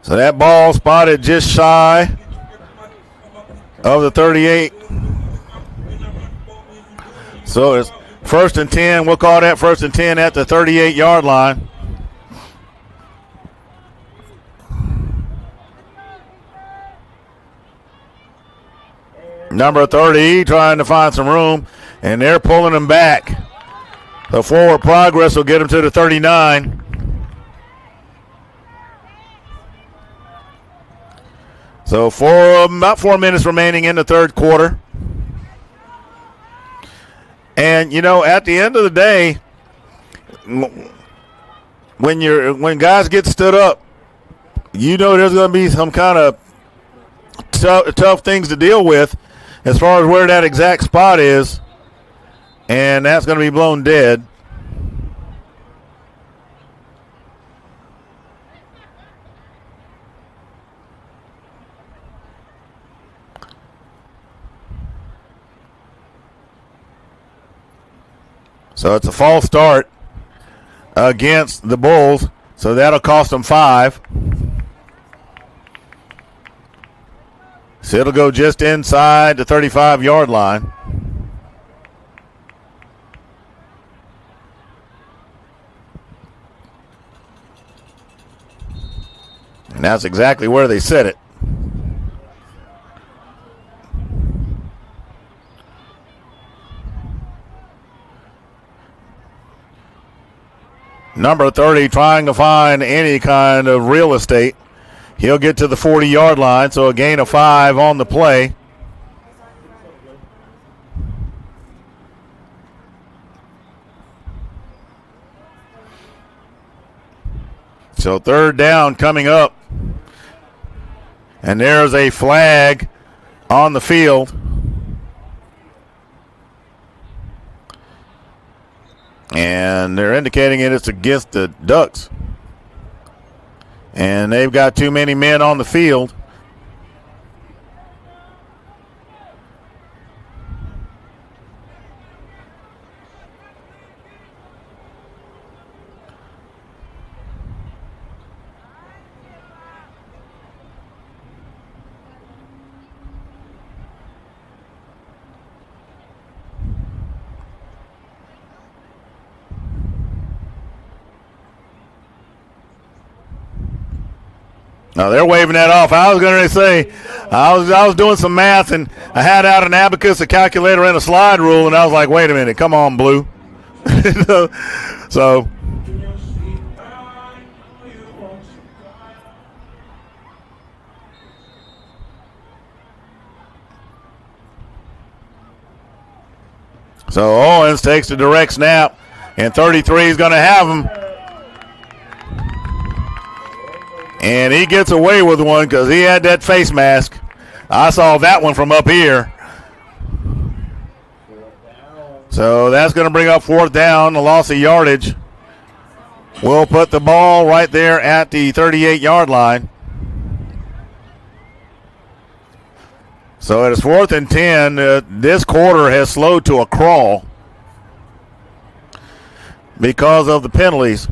So that ball spotted just shy of the 38. So it's 1st and 10. We'll call that 1st and 10 at the 38-yard line. Number 30 trying to find some room, and they're pulling him back. The forward progress will get him to the 39. So about 4 minutes remaining in the third quarter. And, at the end of the day, when guys get stood up, there's going to be some kind of tough things to deal with as far as where that exact spot is, and that's going to be blown dead. So it's a false start against the Bulls, so that'll cost them 5. So it'll go just inside the 35-yard line. And that's exactly where they set it. Number 30 trying to find any kind of real estate. He'll get to the 40-yard line, so a gain of 5 on the play. So third down coming up. And there's a flag on the field. And they're indicating it's against the Ducks. And they've got too many men on the field. No, they're waving that off. I was going to say, I was doing some math, and I had out an abacus, a calculator, and a slide rule, and I was like, wait a minute, come on, Blue. So Owens takes the direct snap, and 33 is going to have him. And he gets away with one because he had that face mask. I saw that one from up here. So that's going to bring up 4th down, a loss of yardage. We'll put the ball right there at the 38-yard line. So it is 4th and 10. This quarter has slowed to a crawl because of the penalties.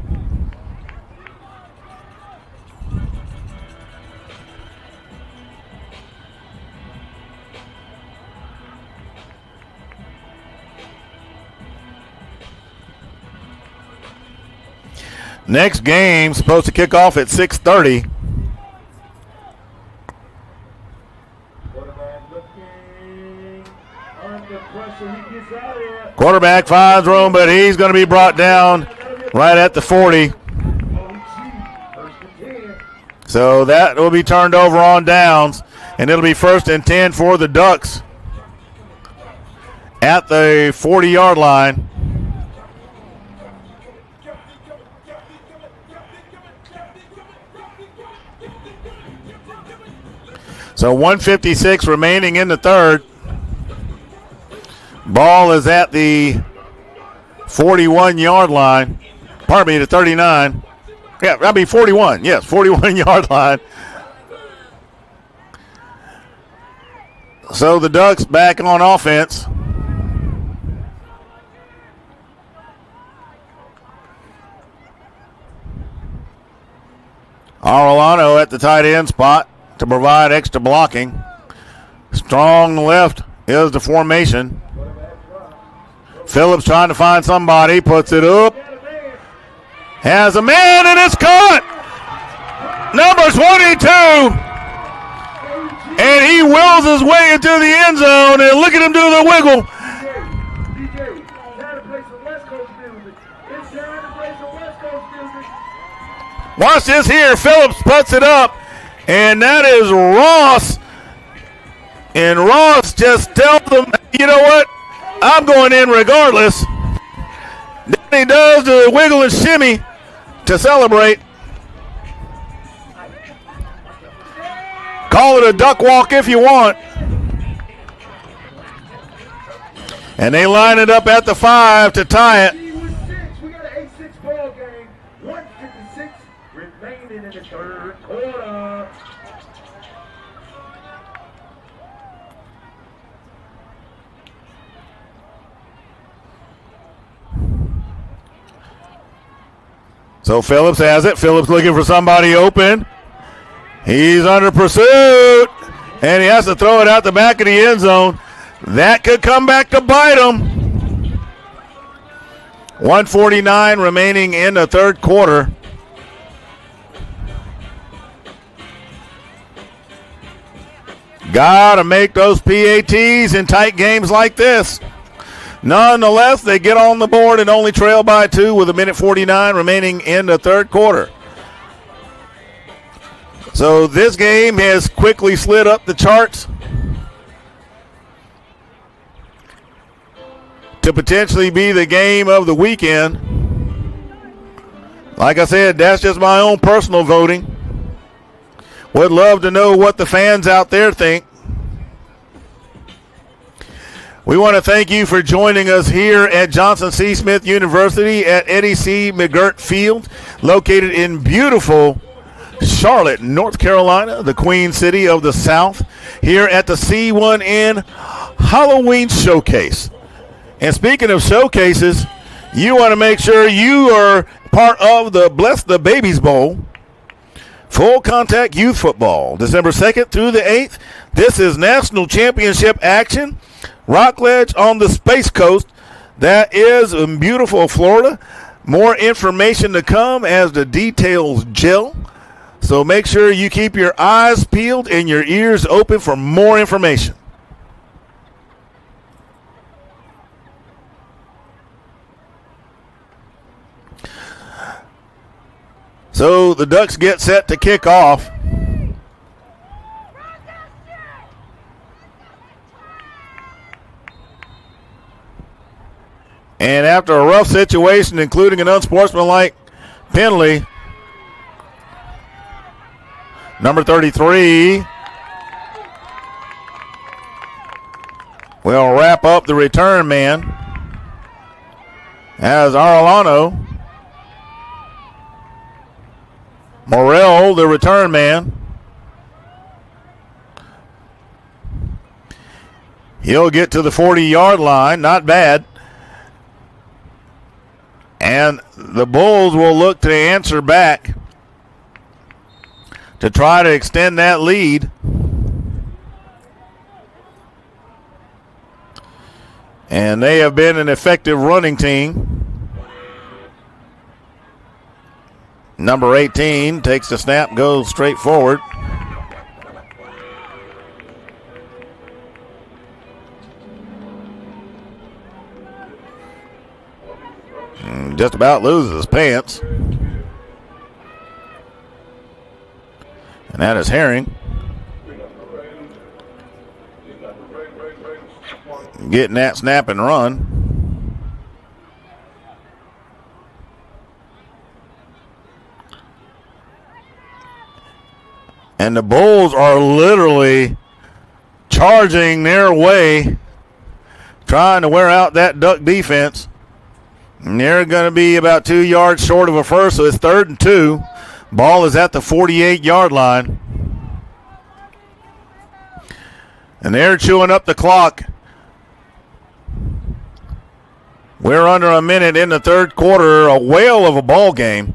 Next game supposed to kick off at 6:30. Quarterback finds room, but he's going to be brought down right at the 40. So that will be turned over on downs, and it'll be 1st and 10 for the Ducks at the 40-yard line. So 1:56 remaining in the third. Ball is at the 41-yard line. Pardon me, the 39. Yeah, that'd be 41. Yes, 41-yard line. So the Ducks back on offense. Arellano at the tight end spot to provide extra blocking. Strong left is the formation. Phillips trying to find somebody, puts it up. Has a man, and it's caught. Number 22. And he wills his way into the end zone, and look at him do the wiggle. Watch this here. Phillips puts it up, and that is Ross. And Ross just tells them, you know what? I'm going in regardless. Then he does the wiggle and shimmy to celebrate. Call it a duck walk if you want. And they line it up at the 5 to tie it. We got an 8-6 ball game. 1:56 remaining in the third quarter. So Phillips has it. Phillips looking for somebody open. He's under pursuit, and he has to throw it out the back of the end zone. That could come back to bite him. 1:49 remaining in the third quarter. Gotta make those PATs in tight games like this. Nonetheless, they get on the board and only trail by 2 with 1:49 remaining in the third quarter. So this game has quickly slid up the charts to potentially be the game of the weekend. Like I said, that's just my own personal voting. Would love to know what the fans out there think. We want to thank you for joining us here at Johnson C. Smith University at Eddie C. McGirt Field, located in beautiful Charlotte, North Carolina, the Queen City of the South, here at the C1N Halloween Showcase. And speaking of showcases, you want to make sure you are part of the Bless the Babies Bowl, full contact youth football, December 2nd through the 8th. This is national championship action. Rockledge on the Space Coast. That is in beautiful Florida. More information to come as the details gel. So make sure you keep your eyes peeled and your ears open for more information. So the Ducks get set to kick off. And after a rough situation, including an unsportsmanlike penalty, number 33 will wrap up the return man as Arellano Morrell, the return man. He'll get to the 40-yard line. Not bad. And the Bulls will look to answer back to try to extend that lead. And they have been an effective running team. Number 18 takes the snap, goes straight forward. And just about loses his pants. And that is Herring. Getting that snap and run. And the Bulls are literally charging their way, trying to wear out that Duck defense. And they're going to be about 2 yards short of a first, so it's 3rd and 2. Ball is at the 48-yard line. And they're chewing up the clock. We're under a minute in the third quarter, a whale of a ball game.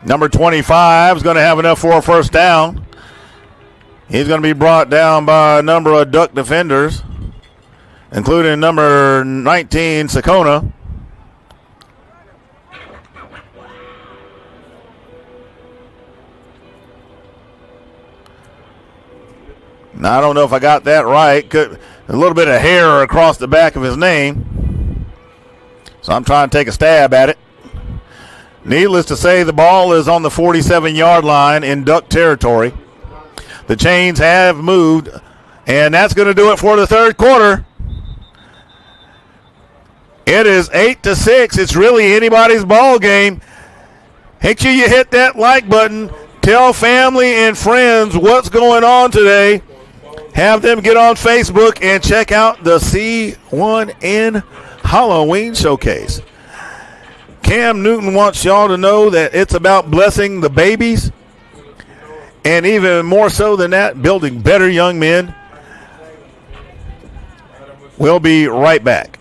Number 25 is going to have enough for a first down. He's going to be brought down by a number of Duck defenders, including number 19, Sakona. Now, I don't know if I got that right. A little bit of hair across the back of his name. So I'm trying to take a stab at it. Needless to say, the ball is on the 47-yard line in Duck territory. The chains have moved, and that's going to do it for the third quarter. It is 8-6. It's really anybody's ball game. Make sure you hit that like button. Tell family and friends what's going on today. Have them get on Facebook and check out the C1N Halloween Showcase. Cam Newton wants y'all to know that it's about blessing the babies, and even more so than that, building better young men. We'll be right back.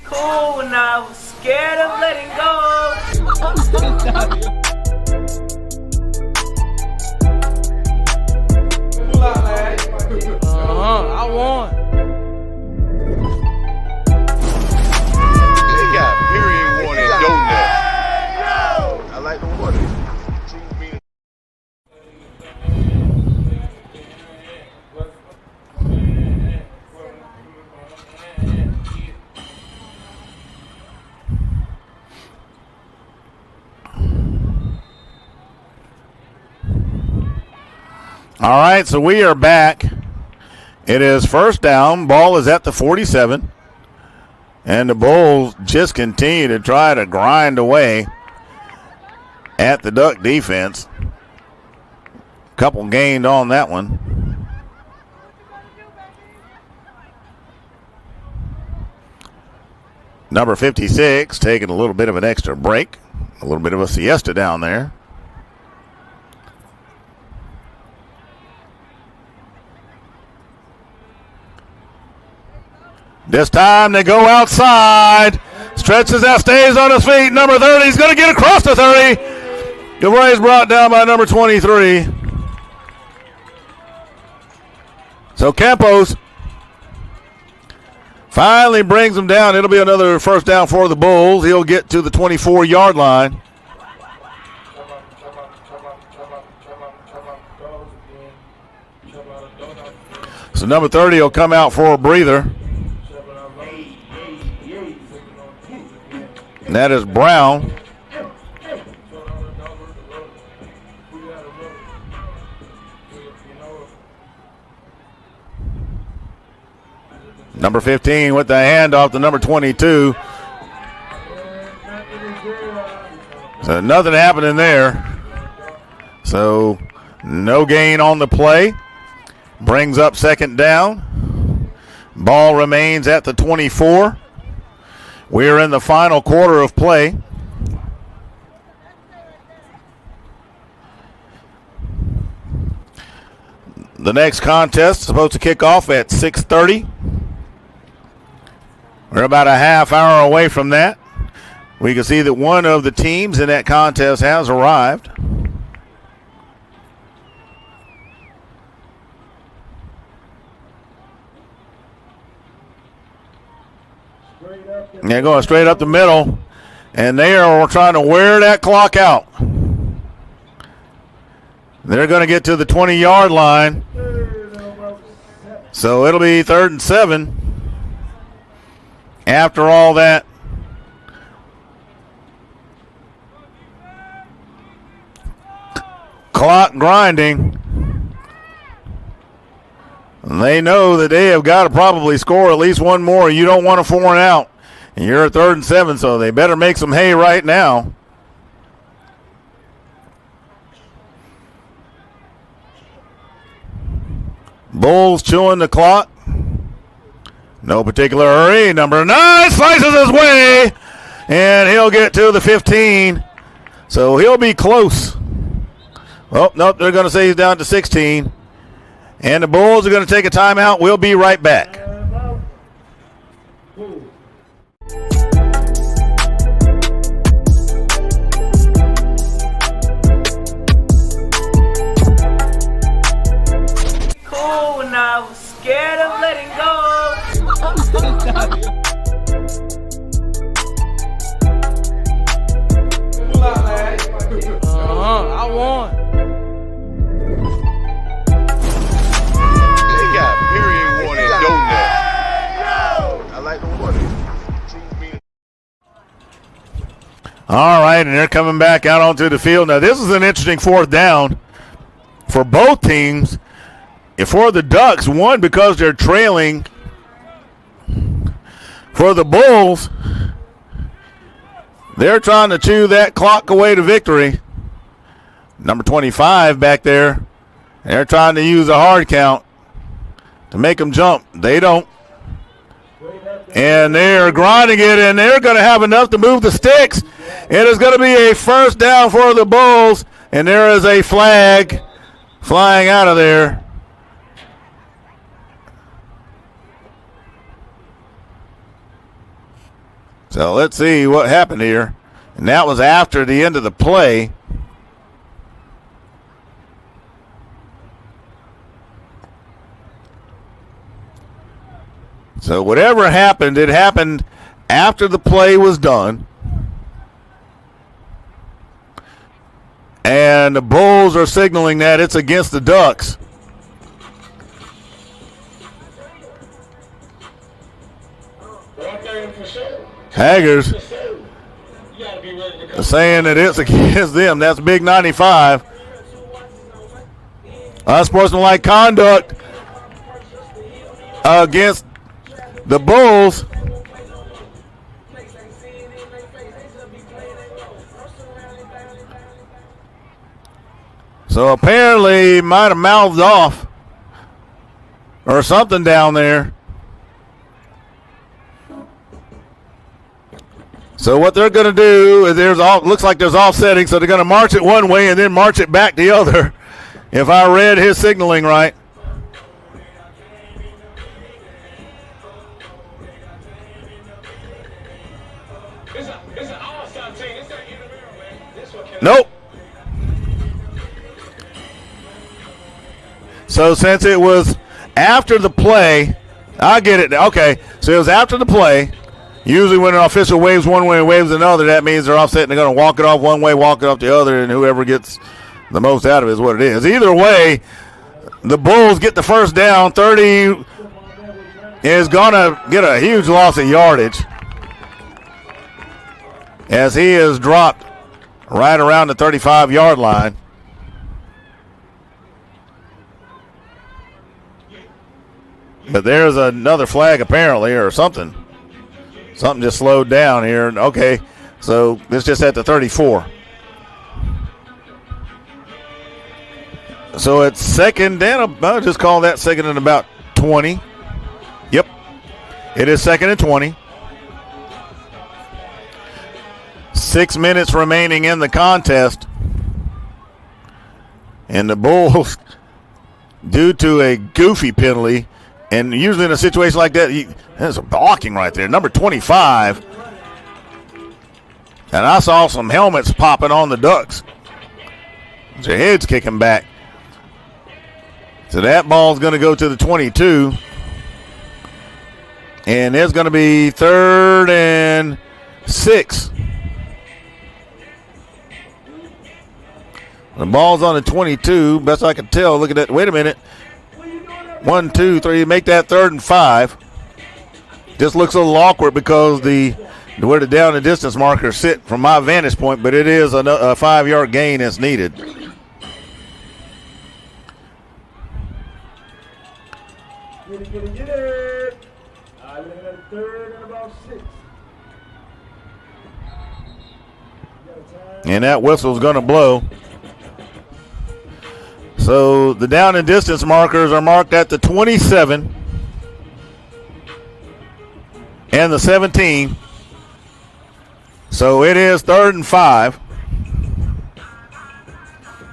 Cool now, scared of letting go. I won. They got period one and donut. I like the water. All right, so we are back. It is first down. Ball is at the 47. And the Bulls just continue to try to grind away at the Duck defense. Couple gained on that one. Number 56 taking a little bit of an extra break. A little bit of a siesta down there. This time they go outside. Stretches out, stays on his feet. Number 30 is going to get across the 30. DeVray's brought down by number 23. So Campos finally brings him down. It'll be another first down for the Bulls. He'll get to the 24-yard line. So number 30 will come out for a breather. And that is Brown. Number 15 with the handoff to number 22. So nothing happening there. So no gain on the play. Brings up second down. Ball remains at the 24. We're in the final quarter of play. The next contest is supposed to kick off at 6:30. We're about a half hour away from that. We can see that one of the teams in that contest has arrived. They're going straight up the middle, and they are trying to wear that clock out. They're going to get to the 20-yard line. So it'll be 3rd and 7. After all that clock grinding, they know that they have got to probably score at least one more. You don't want a 4 and out. And you're at 3rd and 7, so they better make some hay right now. Bulls chewing the clock. No particular hurry. Number 9 slices his way, and he'll get to the 15. So he'll be close. Oh, nope, they're going to say he's down to 16. And the Bulls are going to take a timeout. We'll be right back. Cool now, scared of letting go. I won. They got period one and donut. I like the water. All right, and they're coming back out onto the field. Now, this is an interesting 4th down for both teams. For the Ducks, one, because they're trailing. For the Bulls, they're trying to chew that clock away to victory. Number 25 back there, they're trying to use a hard count to make them jump. They don't. And they're grinding it, and they're going to have enough to move the sticks. It is going to be a first down for the Bulls, and there is a flag flying out of there. So let's see what happened here. And that was after the end of the play. So whatever happened, it happened after the play was done. And the Bulls are signaling that it's against the Ducks. Haggers saying that it's against them. That's Big 95. Unsportsmanlike conduct against the Bulls. So apparently might have mouthed off or something down there. So what they're going to do is looks like there's offsetting, so they're going to march it one way and then march it back the other, if I read his signaling right. Nope. So since it was after the play. I get it. Okay, so it was after the play. Usually when an official waves one way and waves another, that means they're offset and they're going to walk it off one way, walk it off the other, and whoever gets the most out of it is what it is. Either way, the Bulls get the first down. 30 is going to get a huge loss of yardage as he is dropped right around the 35-yard line. But there's another flag apparently or something. Something just slowed down here. Okay, so it's just at the 34. So it's second and I'll just call that second and about 20. Yep, it is second and 20. 6 minutes remaining in the contest. And the Bulls, due to a goofy penalty, and usually in a situation like that, there's a blocking right there. Number 25. And I saw some helmets popping on the Ducks. Their heads kicking back. So that ball's going to go to the 22. And there's going to be 3rd and 6. The ball's on the 22. Best I can tell. Look at that. Wait a minute. 1, 2, 3. Make that 3rd and 5. Just looks a little awkward because where the down and distance markers sit from my vantage point, but it is a 5-yard gain that's needed. Get it. I look at 3rd and about 6. And that whistle's going to blow. So the down and distance markers are marked at the 27 and the 17. So it is 3rd and 5.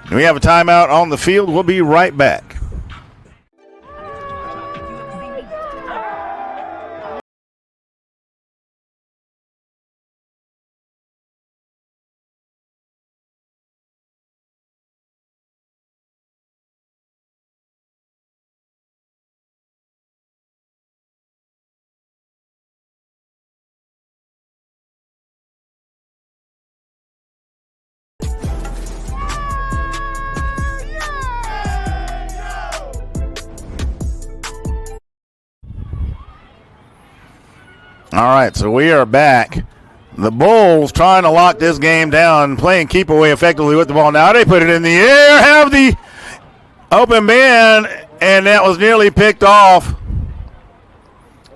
And we have a timeout on the field. We'll be right back. All right, so we are back. The Bulls trying to lock this game down, playing keep away effectively with the ball. Now they put it in the air, have the open man, and that was nearly picked off.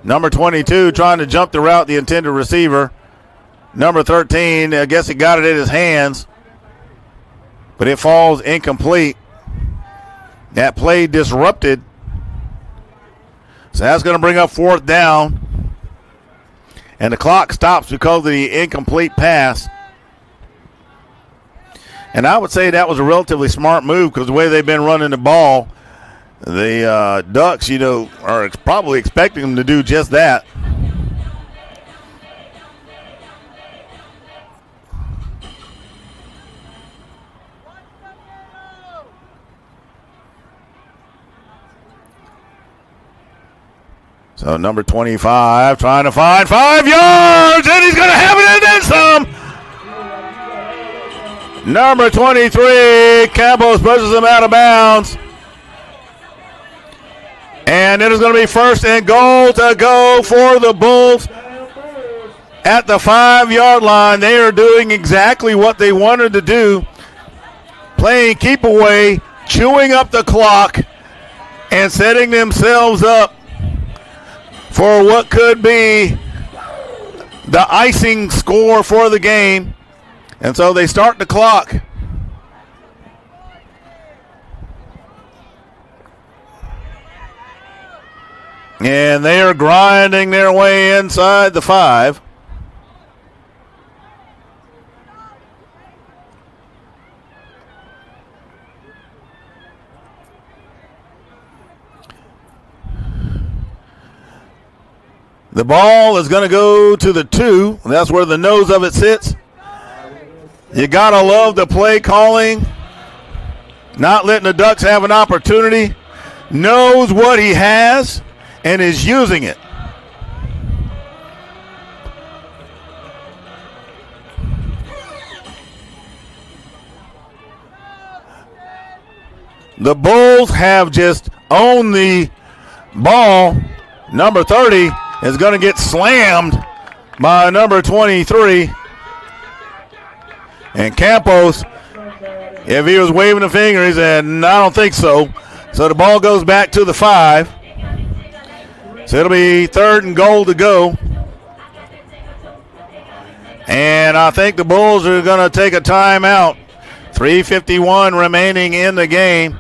Number 22 trying to jump the route, the intended receiver. Number 13, I guess he got it in his hands, but it falls incomplete. That play disrupted. So that's going to bring up 4th down. And the clock stops because of the incomplete pass. And I would say that was a relatively smart move because the way they've been running the ball, the Ducks, are probably expecting them to do just that. So number 25 trying to find 5 yards, and he's going to have it and then some. Number 23, Campos pushes him out of bounds. And it is going to be 1st and goal to go for the Bulls at the 5-yard line. They are doing exactly what they wanted to do, playing keep away, chewing up the clock, and setting themselves up for what could be the icing score for the game. And so they start the clock. And they are grinding their way inside the 5. The ball is going to go to the 2. That's where the nose of it sits. You got to love the play calling, not letting the Ducks have an opportunity. knows what he has and is using it. The Bulls have just owned the ball. Number 30 is going to get slammed by number 23. And Campos, if he was waving a finger, he said, "No, I don't think so." So the ball goes back to the 5. So it'll be 3rd and goal to go. And I think the Bulls are going to take a timeout. 3:51 remaining in the game.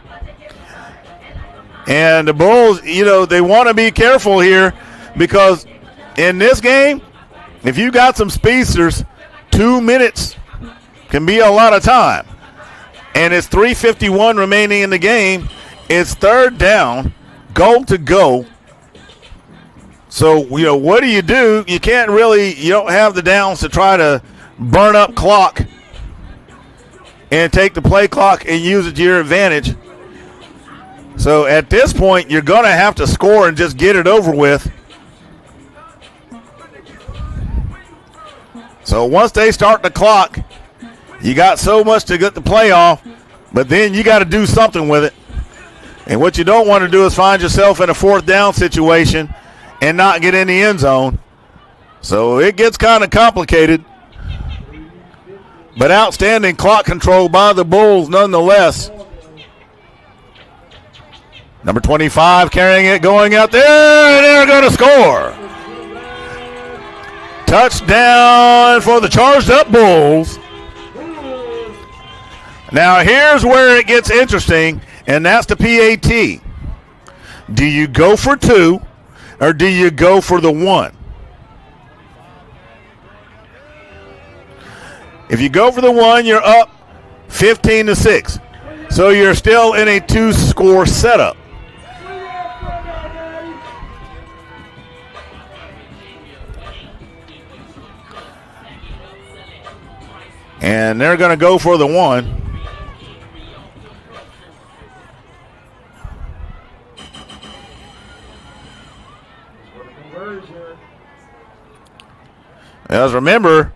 And the Bulls, they want to be careful here because in this game, if you got some speedsters, 2 minutes can be a lot of time. And it's 3:51 remaining in the game. It's 3rd down, goal to go. So, what do? You can't really, you don't have the downs to try to burn up clock and take the play clock and use it to your advantage. So at this point, you're going to have to score and just get it over with. So once they start the clock, you got so much to get the play off, but then you got to do something with it. And what you don't want to do is find yourself in a 4th down situation and not get in the end zone. So it gets kind of complicated. But outstanding clock control by the Bulls nonetheless. Number 25 carrying it, going out there, and they're going to score. Touchdown for the charged up Bulls. Now here's where it gets interesting, and that's the PAT. Do you go for 2 or do you go for the 1? If you go for the 1, you're up 15-6. So you're still in a 2-score setup. And they're going to go for the 1. As remember,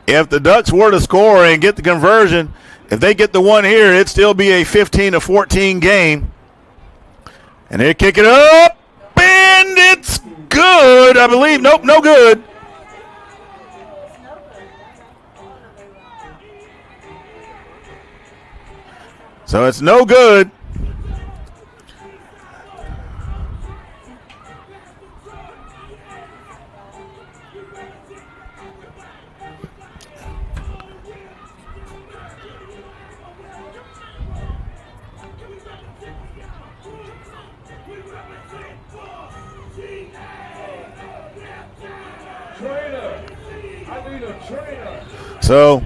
if the Ducks were to score and get the conversion, if they get the 1 here, it'd still be a 15-14 game. And they kick it up, and it's good, I believe. Nope, no good. So it's no good. So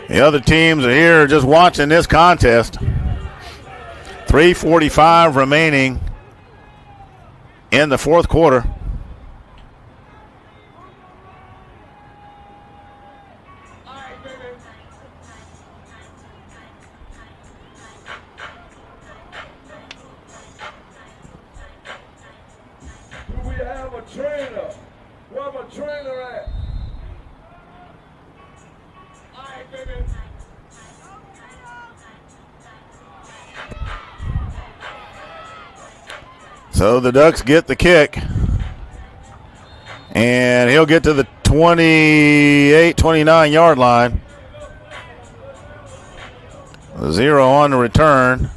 the other teams are here just watching this contest. 3:45 remaining in the 4th quarter. Do we have a trainer? Where my trainer at? All right, baby. So the Ducks get the kick. And he'll get to the 28-29 yard line. 0 on the return.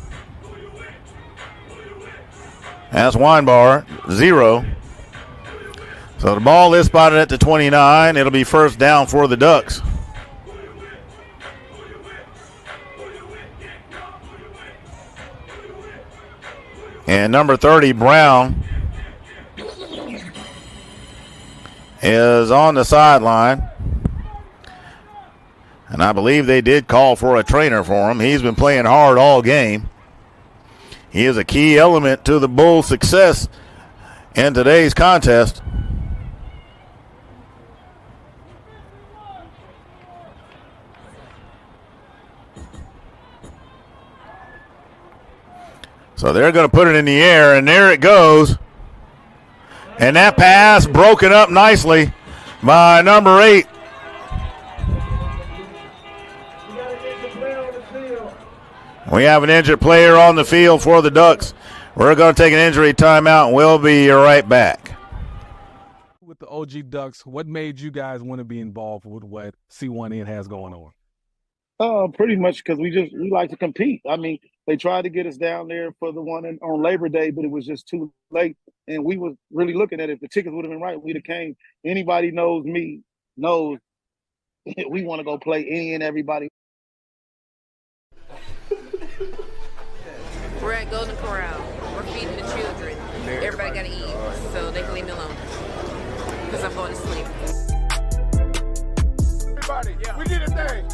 That's Weinbar, 0. So the ball is spotted at the 29. It'll be 1st down for the Ducks. And number 30, Brown, is on the sideline. And I believe they did call for a trainer for him. He's been playing hard all game. He is a key element to the Bulls' success in today's contest. So they're going to put it in the air, and there it goes. And that pass broken up nicely by number 8. We have an injured player on the field for the Ducks. We're going to take an injury timeout, and we'll be right back. With the OG Ducks, what made you guys want to be involved with what C1N has going on? Pretty much because we like to compete. I mean, they tried to get us down there for the one on Labor Day, but it was just too late. And we was really looking at it. If the tickets would have been right, we'd have came. Anybody knows me knows we want to go play any and everybody. We're at Golden Corral. We're feeding the children. Everybody got to eat, so they can leave me alone. Because I'm going to sleep. Everybody, we did a thing.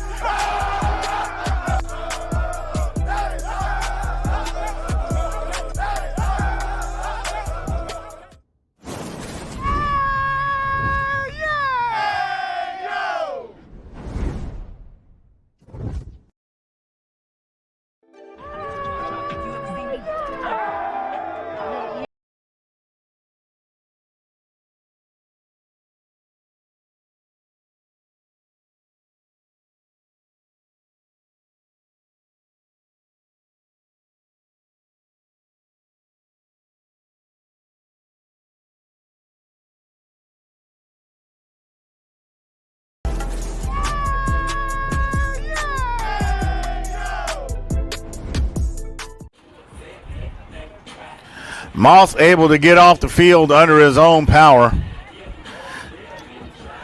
Moss able to get off the field under his own power.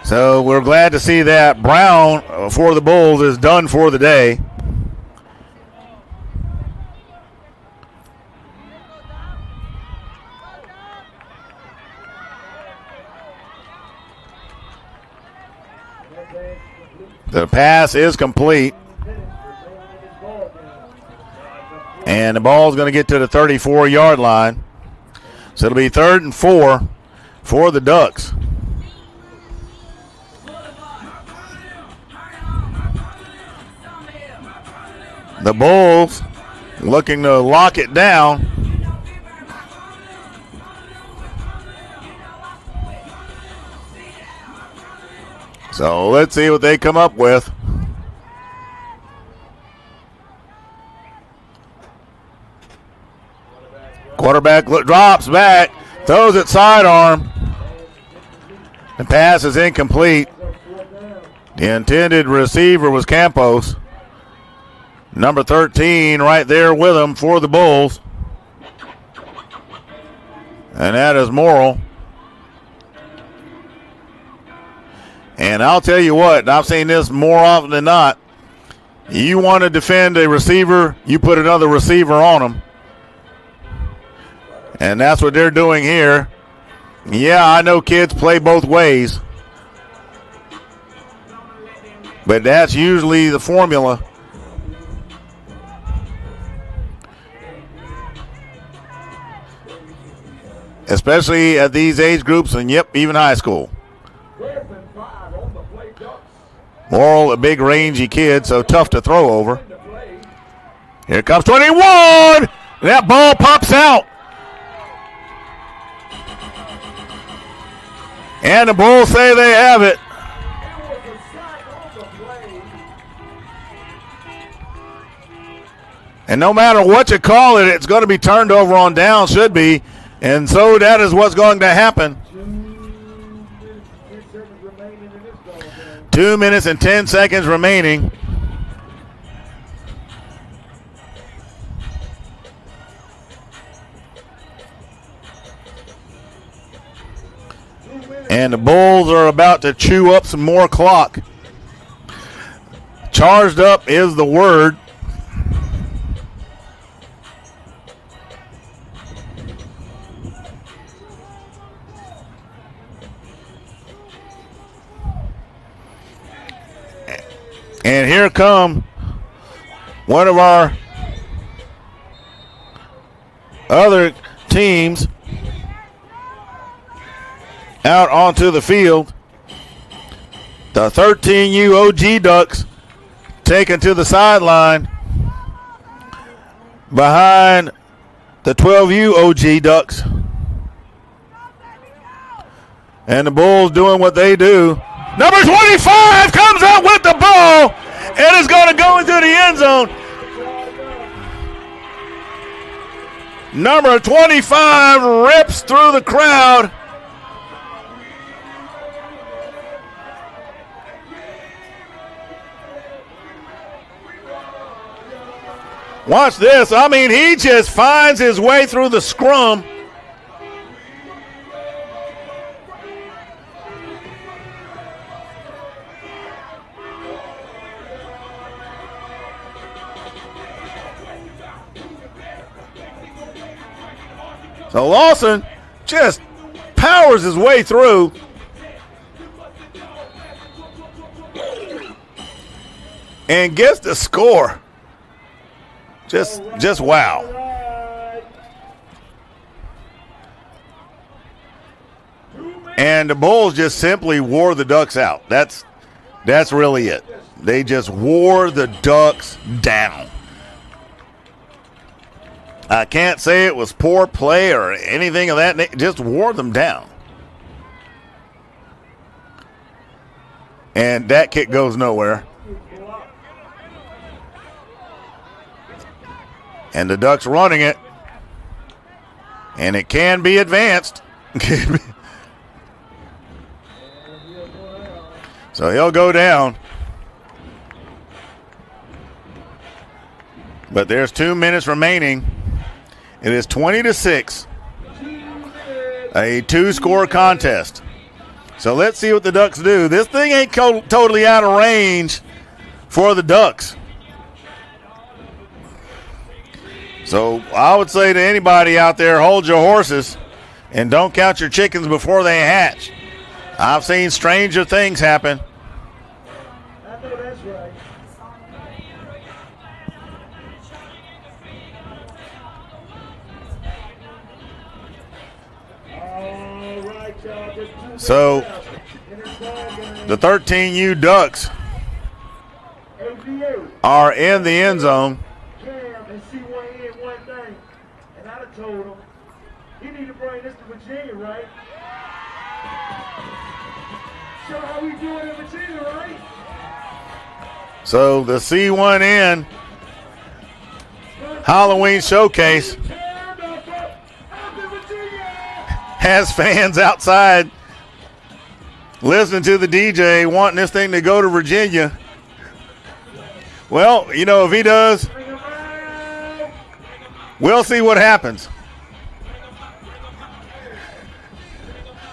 So we're glad to see that. Brown for the Bulls is done for the day. The pass is complete. And the ball is going to get to the 34-yard line. So it'll be 3rd and 4 for the Ducks. The Bulls looking to lock it down. So let's see what they come up with. Quarterback drops back, throws it sidearm. The pass is incomplete. The intended receiver was Campos. Number 13 right there with him for the Bulls. And that is Morrill. And I'll tell you what, I've seen this more often than not. You want to defend a receiver, you put another receiver on him. And that's what they're doing here. Yeah, I know kids play both ways. But that's usually the formula. Especially at these age groups and, yep, even high school. Morrill, a big rangy kid, so tough to throw over. Here comes 21. That ball pops out. And the Bulls say they have it. And no matter what you call it, it's going to be turned over on down, should be. And so that is what's going to happen. 2 minutes and 10 seconds remaining. And the Bulls are about to chew up some more clock. Charged up is the word. And here come one of our other teams out onto the field. The 13U OG Ducks taken to the sideline behind the 12U OG Ducks. And the Bulls doing what they do. Number 25 comes out with the ball and is going to go into the end zone. Number 25 rips through the crowd. Watch this. I mean, he just finds his way through the scrum. So Lawson just powers his way through. And gets the score. Just wow. And the Bulls just simply wore the Ducks out. That's really it. They just wore the Ducks down. I can't say it was poor play or anything of that. Just wore them down. And that kick goes nowhere. And the Ducks running it. And it can be advanced. So he'll go down. But there's 2 minutes remaining. It is 20-6. A 2-score contest. So let's see what the Ducks do. This thing ain't totally out of range for the Ducks. So I would say to anybody out there, hold your horses and don't count your chickens before they hatch. I've seen stranger things happen. I know that's right. All right, y'all. Just 2 minutes So left in this ball game. the 13U Ducks ABA, are in the end zone. Cam and C1N one thing, and I done told him he need to bring this to Virginia, right? Show how we doing in Virginia, right? So the C1N Halloween Showcase has fans outside listening to the DJ wanting this thing to go to Virginia. Well, you know, if he does, we'll see what happens.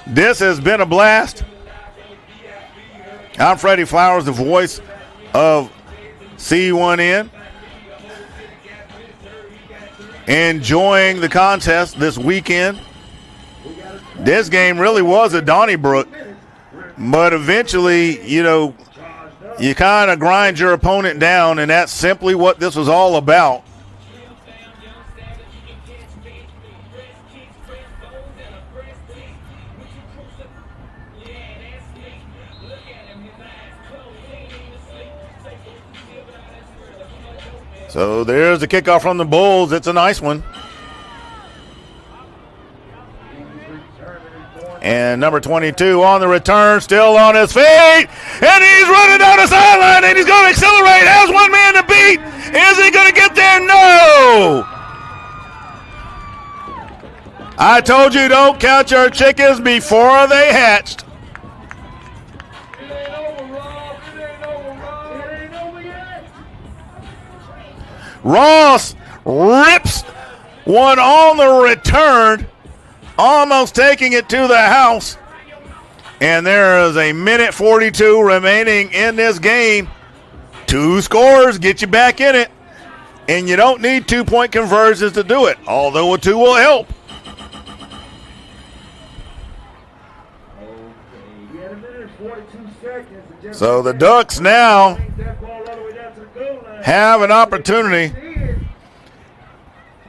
This has been a blast. I'm Freddie Flowers, the voice of C1N. Enjoying the contest this weekend. This game really was a Donnybrook, but eventually, you know, you kind of grind your opponent down, and that's simply what this was all about. So there's the kickoff from the Bulls. It's a nice one. And number 22 on the return, still on his feet. And he's running down the sideline, and he's going to accelerate. Has one man to beat. Is he going to get there? No. I told you don't count your chickens before they hatched. It ain't over, Rob. It ain't over, Rob. It ain't over yet. Ross rips one on the return, almost taking it to the house. And there is a minute 42 remaining in this game. 2 scores get you back in it. And you don't need 2-point conversions to do it, although a 2 will help. We had a minute and 42 seconds. So the Ducks now have an opportunity.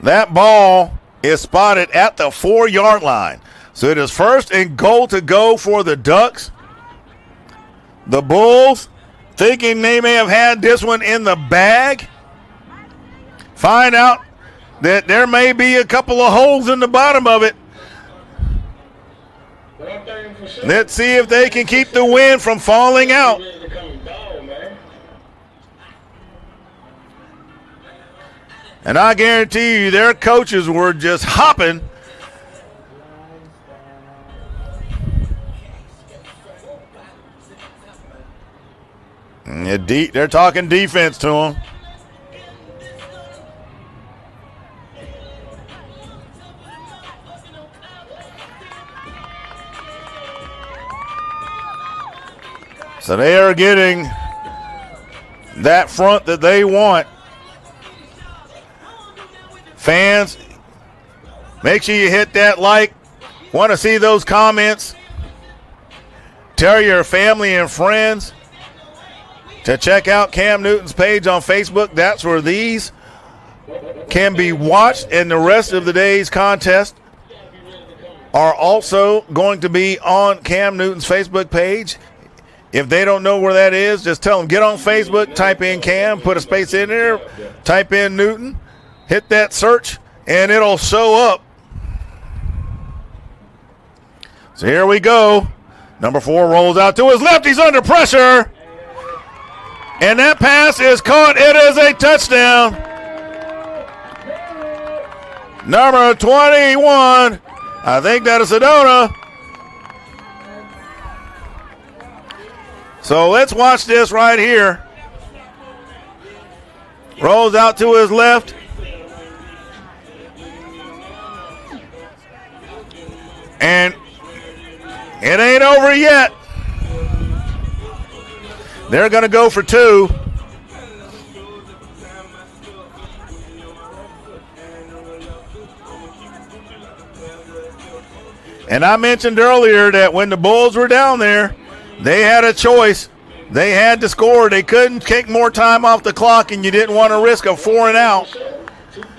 That ball is spotted at the 4-yard line. So it is 1st and goal to go for the Ducks. The Bulls, thinking they may have had this one in the bag, find out that there may be a couple of holes in the bottom of it. Let's see if they can keep the wind from falling out. And I guarantee you their coaches were just hopping. They're talking defense to them. So they are getting that front that they want. Fans, make sure you hit that like. Want to see those comments? Tell your family and friends to check out Cam Newton's page on Facebook. That's where these can be watched, and the rest of the day's contest are also going to be on Cam Newton's Facebook page. If they don't know where that is, just tell them, get on Facebook, type in Cam, put a space in there, type in Newton, hit that search, and it'll show up. So here we go. Number 4 rolls out to his left. He's under pressure. And that pass is caught. It is a touchdown. Number 21. I think that is Sedona. So let's watch this right here. Rolls out to his left. And it ain't over yet. They're going to go for 2. And I mentioned earlier that when the Bulls were down there, they had a choice. They had to score. They couldn't take more time off the clock, and you didn't want to risk a 4 and out.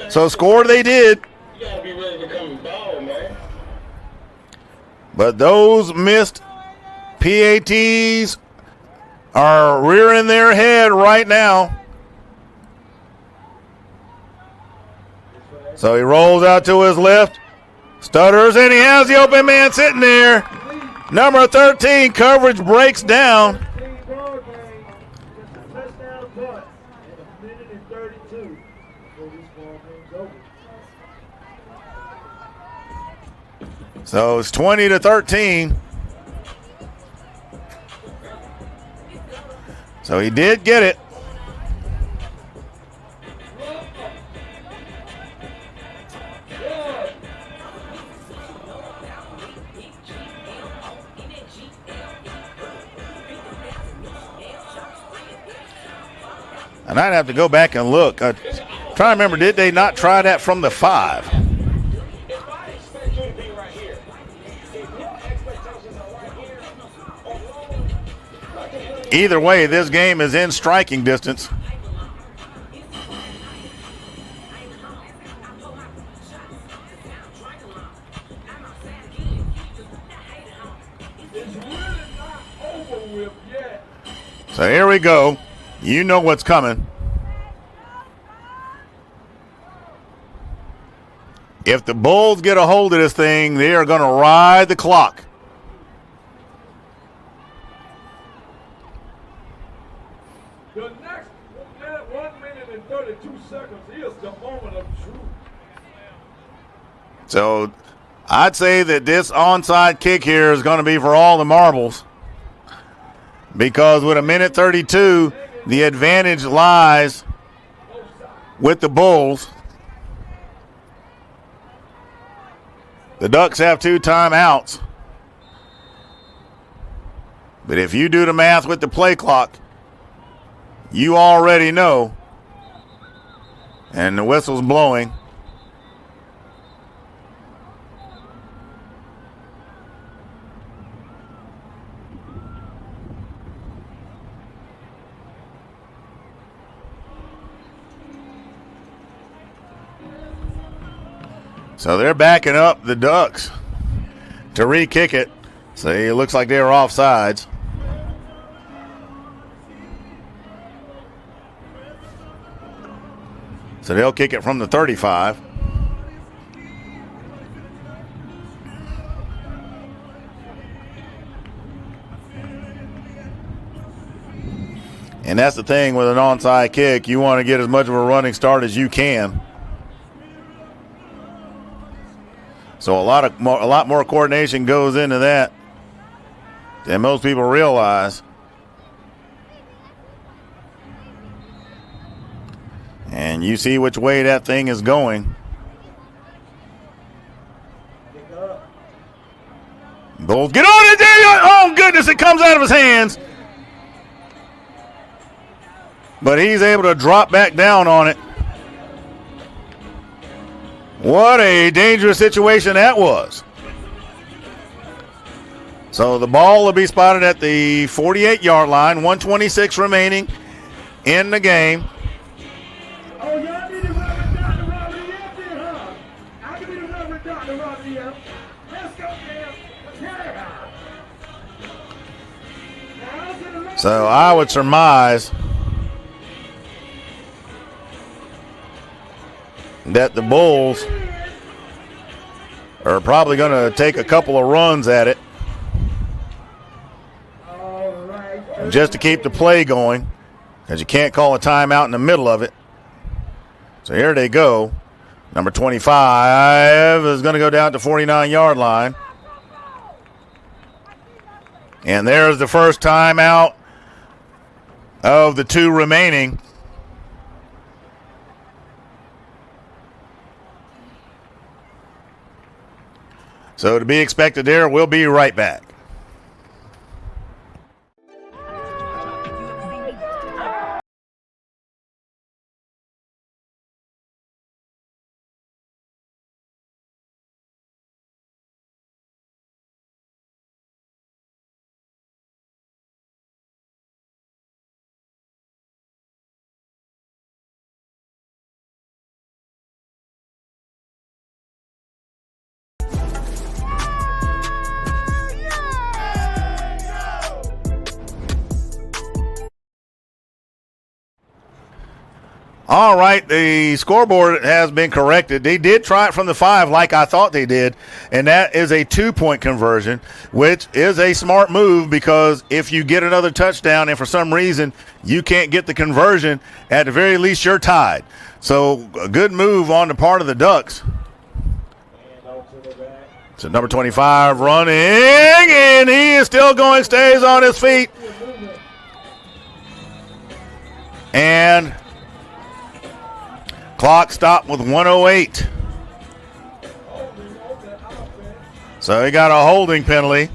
So score they did. But those missed PATs are rearing their head right now. So he rolls out to his left, stutters, and he has the open man sitting there. Number 13, coverage breaks down. So it's 20-13. So he did get it. And I'd have to go back and look. Try to remember, did they not try that from the 5? Either way, this game is in striking distance. So here we go. You know what's coming. If the Bulls get a hold of this thing, they are going to ride the clock. The next 1 minute and 32 seconds is the moment of truth. So I'd say that this onside kick here is going to be for all the marbles, because with 1:32, the advantage lies with the Bulls. The Ducks have 2 timeouts. But if you do the math with the play clock, you already know. And the whistle's blowing. So they're backing up the Ducks to re-kick it. So it looks like they were offsides. So they'll kick it from the 35. And that's the thing with an onside kick. You want to get as much of a running start as you can. So a lot more coordination goes into that than most people realize. And you see which way that thing is going. Bulls get on it, Daniel! Oh, goodness, it comes out of his hands. But he's able to drop back down on it. What a dangerous situation that was. So the ball will be spotted at the 48-yard line, 1:26 remaining in the game. Oh, y'all need to run Dr. Robert up there, huh? I can be the run with Dr. Robert up. Let's go, man. Yeah. So I would surmise that the Bulls are probably going to take a couple of runs at it just to keep the play going, because you can't call a timeout in the middle of it. So here they go. Number 25 is going to go down to 49-yard line. And there's the first timeout of the two remaining. So to be expected there, we'll be right back. All right, the scoreboard has been corrected. They did try it from the 5 like I thought they did, and that is a 2-point conversion, which is a smart move, because if you get another touchdown and for some reason you can't get the conversion, at the very least you're tied. So a good move on the part of the Ducks. So number 25 running, and he is still going, stays on his feet. And clock stopped with 1:08. So he got a holding penalty.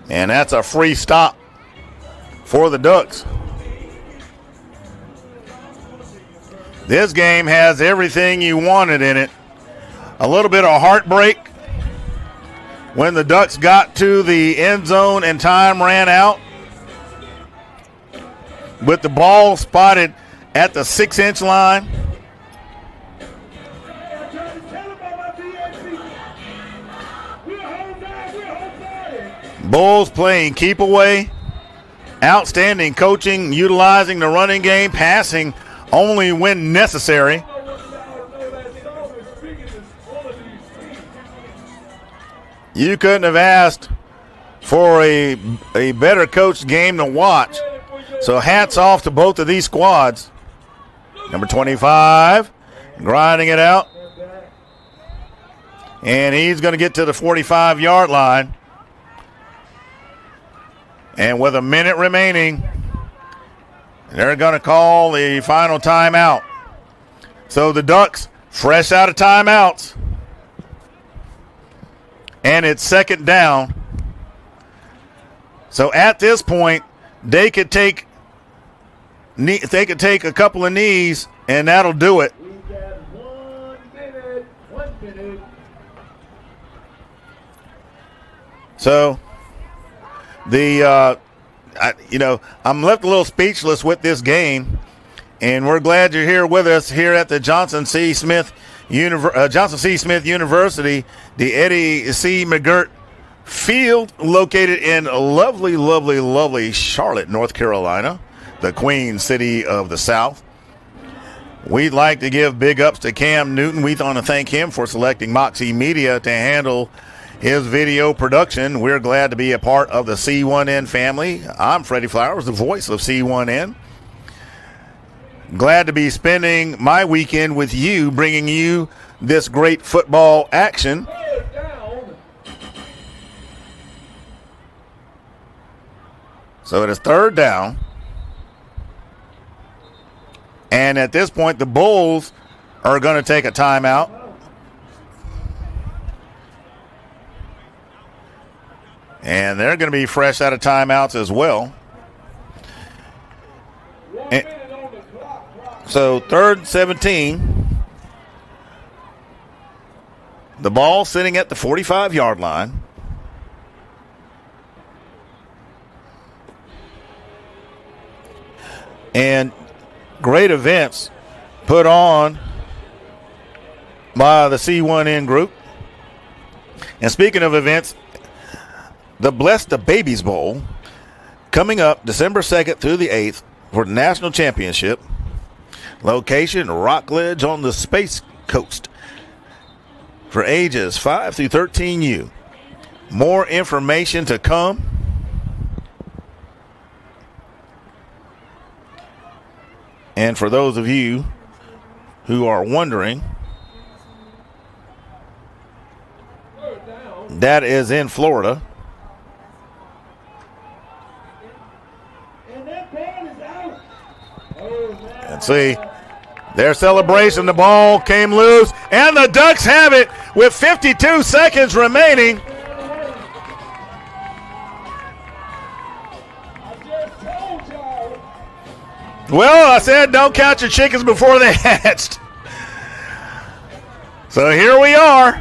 And that's a free stop for the Ducks. This game has everything you wanted in it. A little bit of heartbreak when the Ducks got to the end zone and time ran out, with the ball spotted at the 6-inch line. Bulls playing keep away. Outstanding coaching, utilizing the running game, passing only when necessary. You couldn't have asked for a better coached game to watch. So hats off to both of these squads. Number 25, grinding it out. And he's going to get to the 45-yard line. And with a minute remaining, they're going to call the final timeout. So the Ducks, fresh out of timeouts. And it's second down. So at this point, they could take a couple of knees, and that'll do it. We got 1 minute. So I'm left a little speechless with this game, and we're glad you're here with us here at the Johnson C. Smith University, the Eddie C. McGirt Field, located in lovely, lovely, lovely Charlotte, North Carolina, the Queen City of the South. We'd like to give big ups to Cam Newton. We want to thank him for selecting Moxie Media to handle his video production. We're glad to be a part of the C1N family. I'm Freddie Flowers, the voice of C1N. Glad to be spending my weekend with you, bringing you this great football action. So it is third down. And at this point, the Bulls are going to take a timeout. And they're going to be fresh out of timeouts as well. And so 3rd and 17. The ball sitting at the 45-yard line. And great events put on by the C1N group. And speaking of events, the Bless the Babies Bowl coming up December 2nd through the 8th for the national championship. Location, Rockledge on the Space Coast for ages 5 through 13U. More information to come. And for those of you who are wondering, that is in Florida. And see, their celebration, the ball came loose, and the Ducks have it with 52 seconds remaining. Well, I said don't count your chickens before they hatched. So here we are.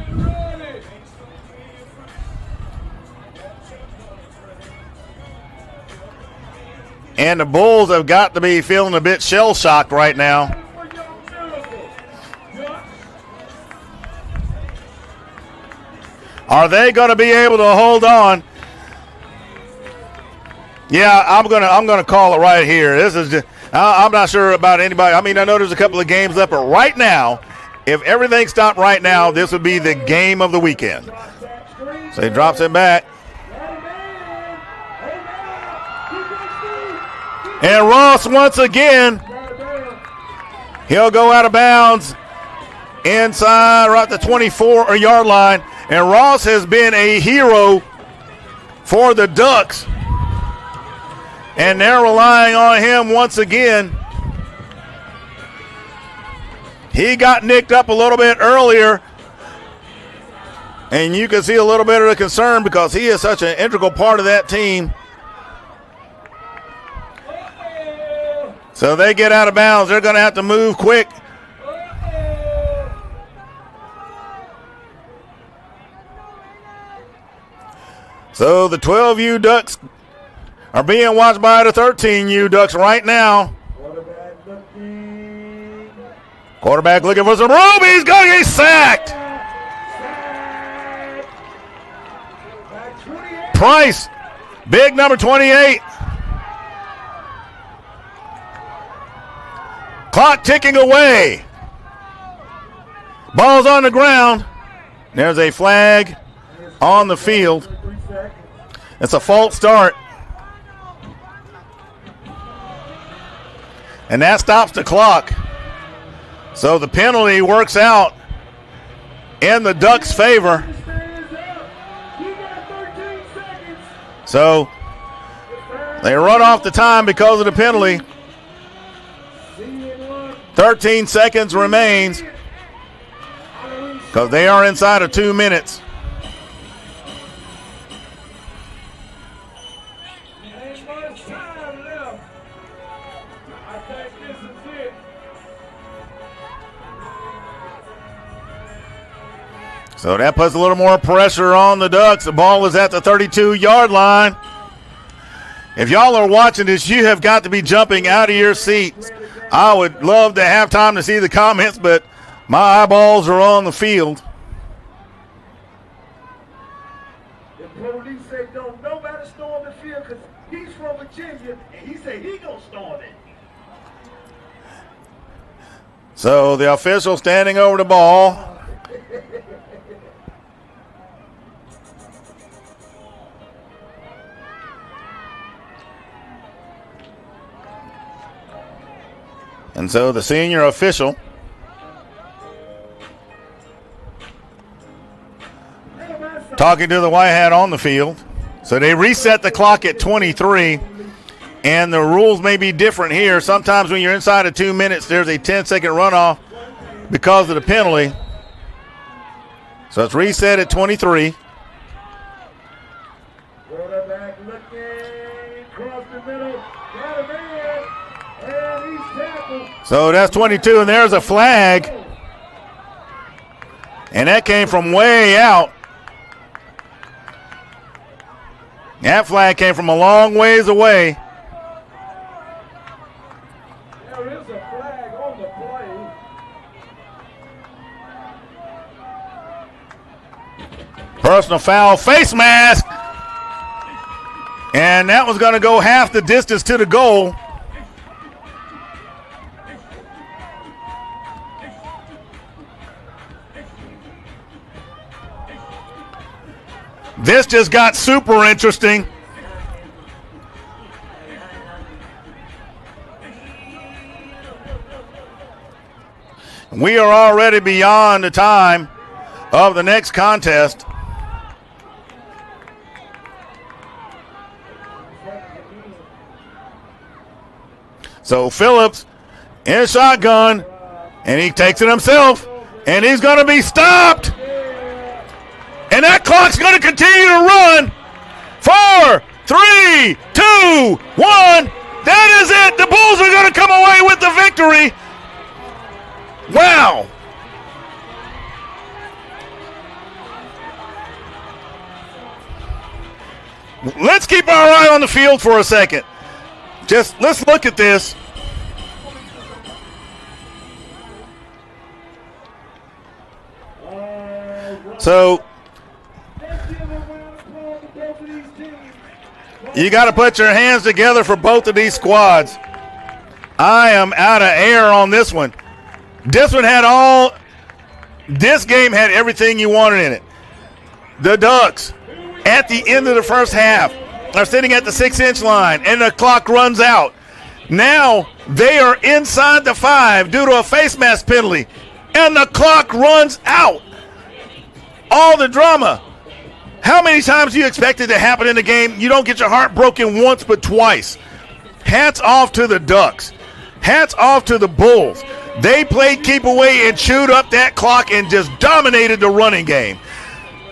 And the Bulls have got to be feeling a bit shell-shocked right now. Are they going to be able to hold on? Yeah, I'm gonna call it right here. This is just, I'm not sure about anybody. I mean, I know there's a couple of games left, but right now, if everything stopped right now, this would be the game of the weekend. So he drops it back. And Ross once again, he'll go out of bounds inside right at the 24-yard line. And Ross has been a hero for the Ducks. And they're relying on him once again. He got nicked up a little bit earlier. And you can see a little bit of the concern because he is such an integral part of that team. So they get out of bounds. They're going to have to move quick. So the 12U Ducks are being watched by the 13U Ducks right now. Quarterback looking for some room. He's going to get sacked. Price, big number 28. Clock ticking away. Ball's on the ground. There's a flag on the field. It's a false start. And that stops the clock. So the penalty works out in the Ducks' favor. So they run off the time because of the penalty. 13 seconds remains because they are inside of 2 minutes. So that puts a little more pressure on the Ducks. The ball is at the 32-yard line. If y'all are watching this, you have got to be jumping out of your seats. I would love to have time to see the comments, but my eyeballs are on the field. The police say don't nobody storm the field because he's from Virginia, and he say he gonna storm it. So the official standing over the ball. And so the senior official talking to the white hat on the field. So they reset the clock at 23, and the rules may be different here. Sometimes when you're inside of 2 minutes, there's a 10-second runoff because of the penalty. So it's reset at 23. Quarterback looking, cross the middle, got a man, and he's tackled. So that's 22, and there's a flag. And that came from way out. That flag came from a long ways away. There is a flag on the play. Personal foul, face mask. And that was going to go half the distance to the goal. This just got super interesting. We are already beyond the time of the next contest. So Phillips in shotgun, and he takes it himself, and he's going to be stopped. And that clock's going to continue to run. 4, 3, 2, 1. That is it. The Bulls are going to come away with the victory. Wow. Let's keep our eye on the field for a second. Just let's look at this. So you got to put your hands together for both of these squads. I am out of air on this one. This one had all – this game had everything you wanted in it. The Ducks, at the end of the first half, are sitting at the 6-inch line, and the clock runs out. Now they are inside the 5 due to a face mask penalty, and the clock runs out. All the drama. How many times do you expect it to happen in the game? You don't get your heart broken once but twice. Hats off to the Ducks. Hats off to the Bulls. They played keep away and chewed up that clock and just dominated the running game.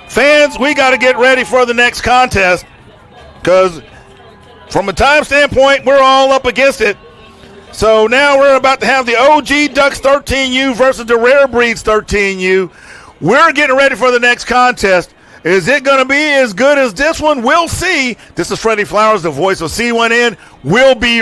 Fans, we got to get ready for the next contest because from a time standpoint, we're all up against it. So now we're about to have the OG Ducks 13U versus the Rare Breeds 13U. We're getting ready for the next contest. Is it going to be as good as this one? We'll see. This is Freddie Flowers, the voice of C1N. We'll be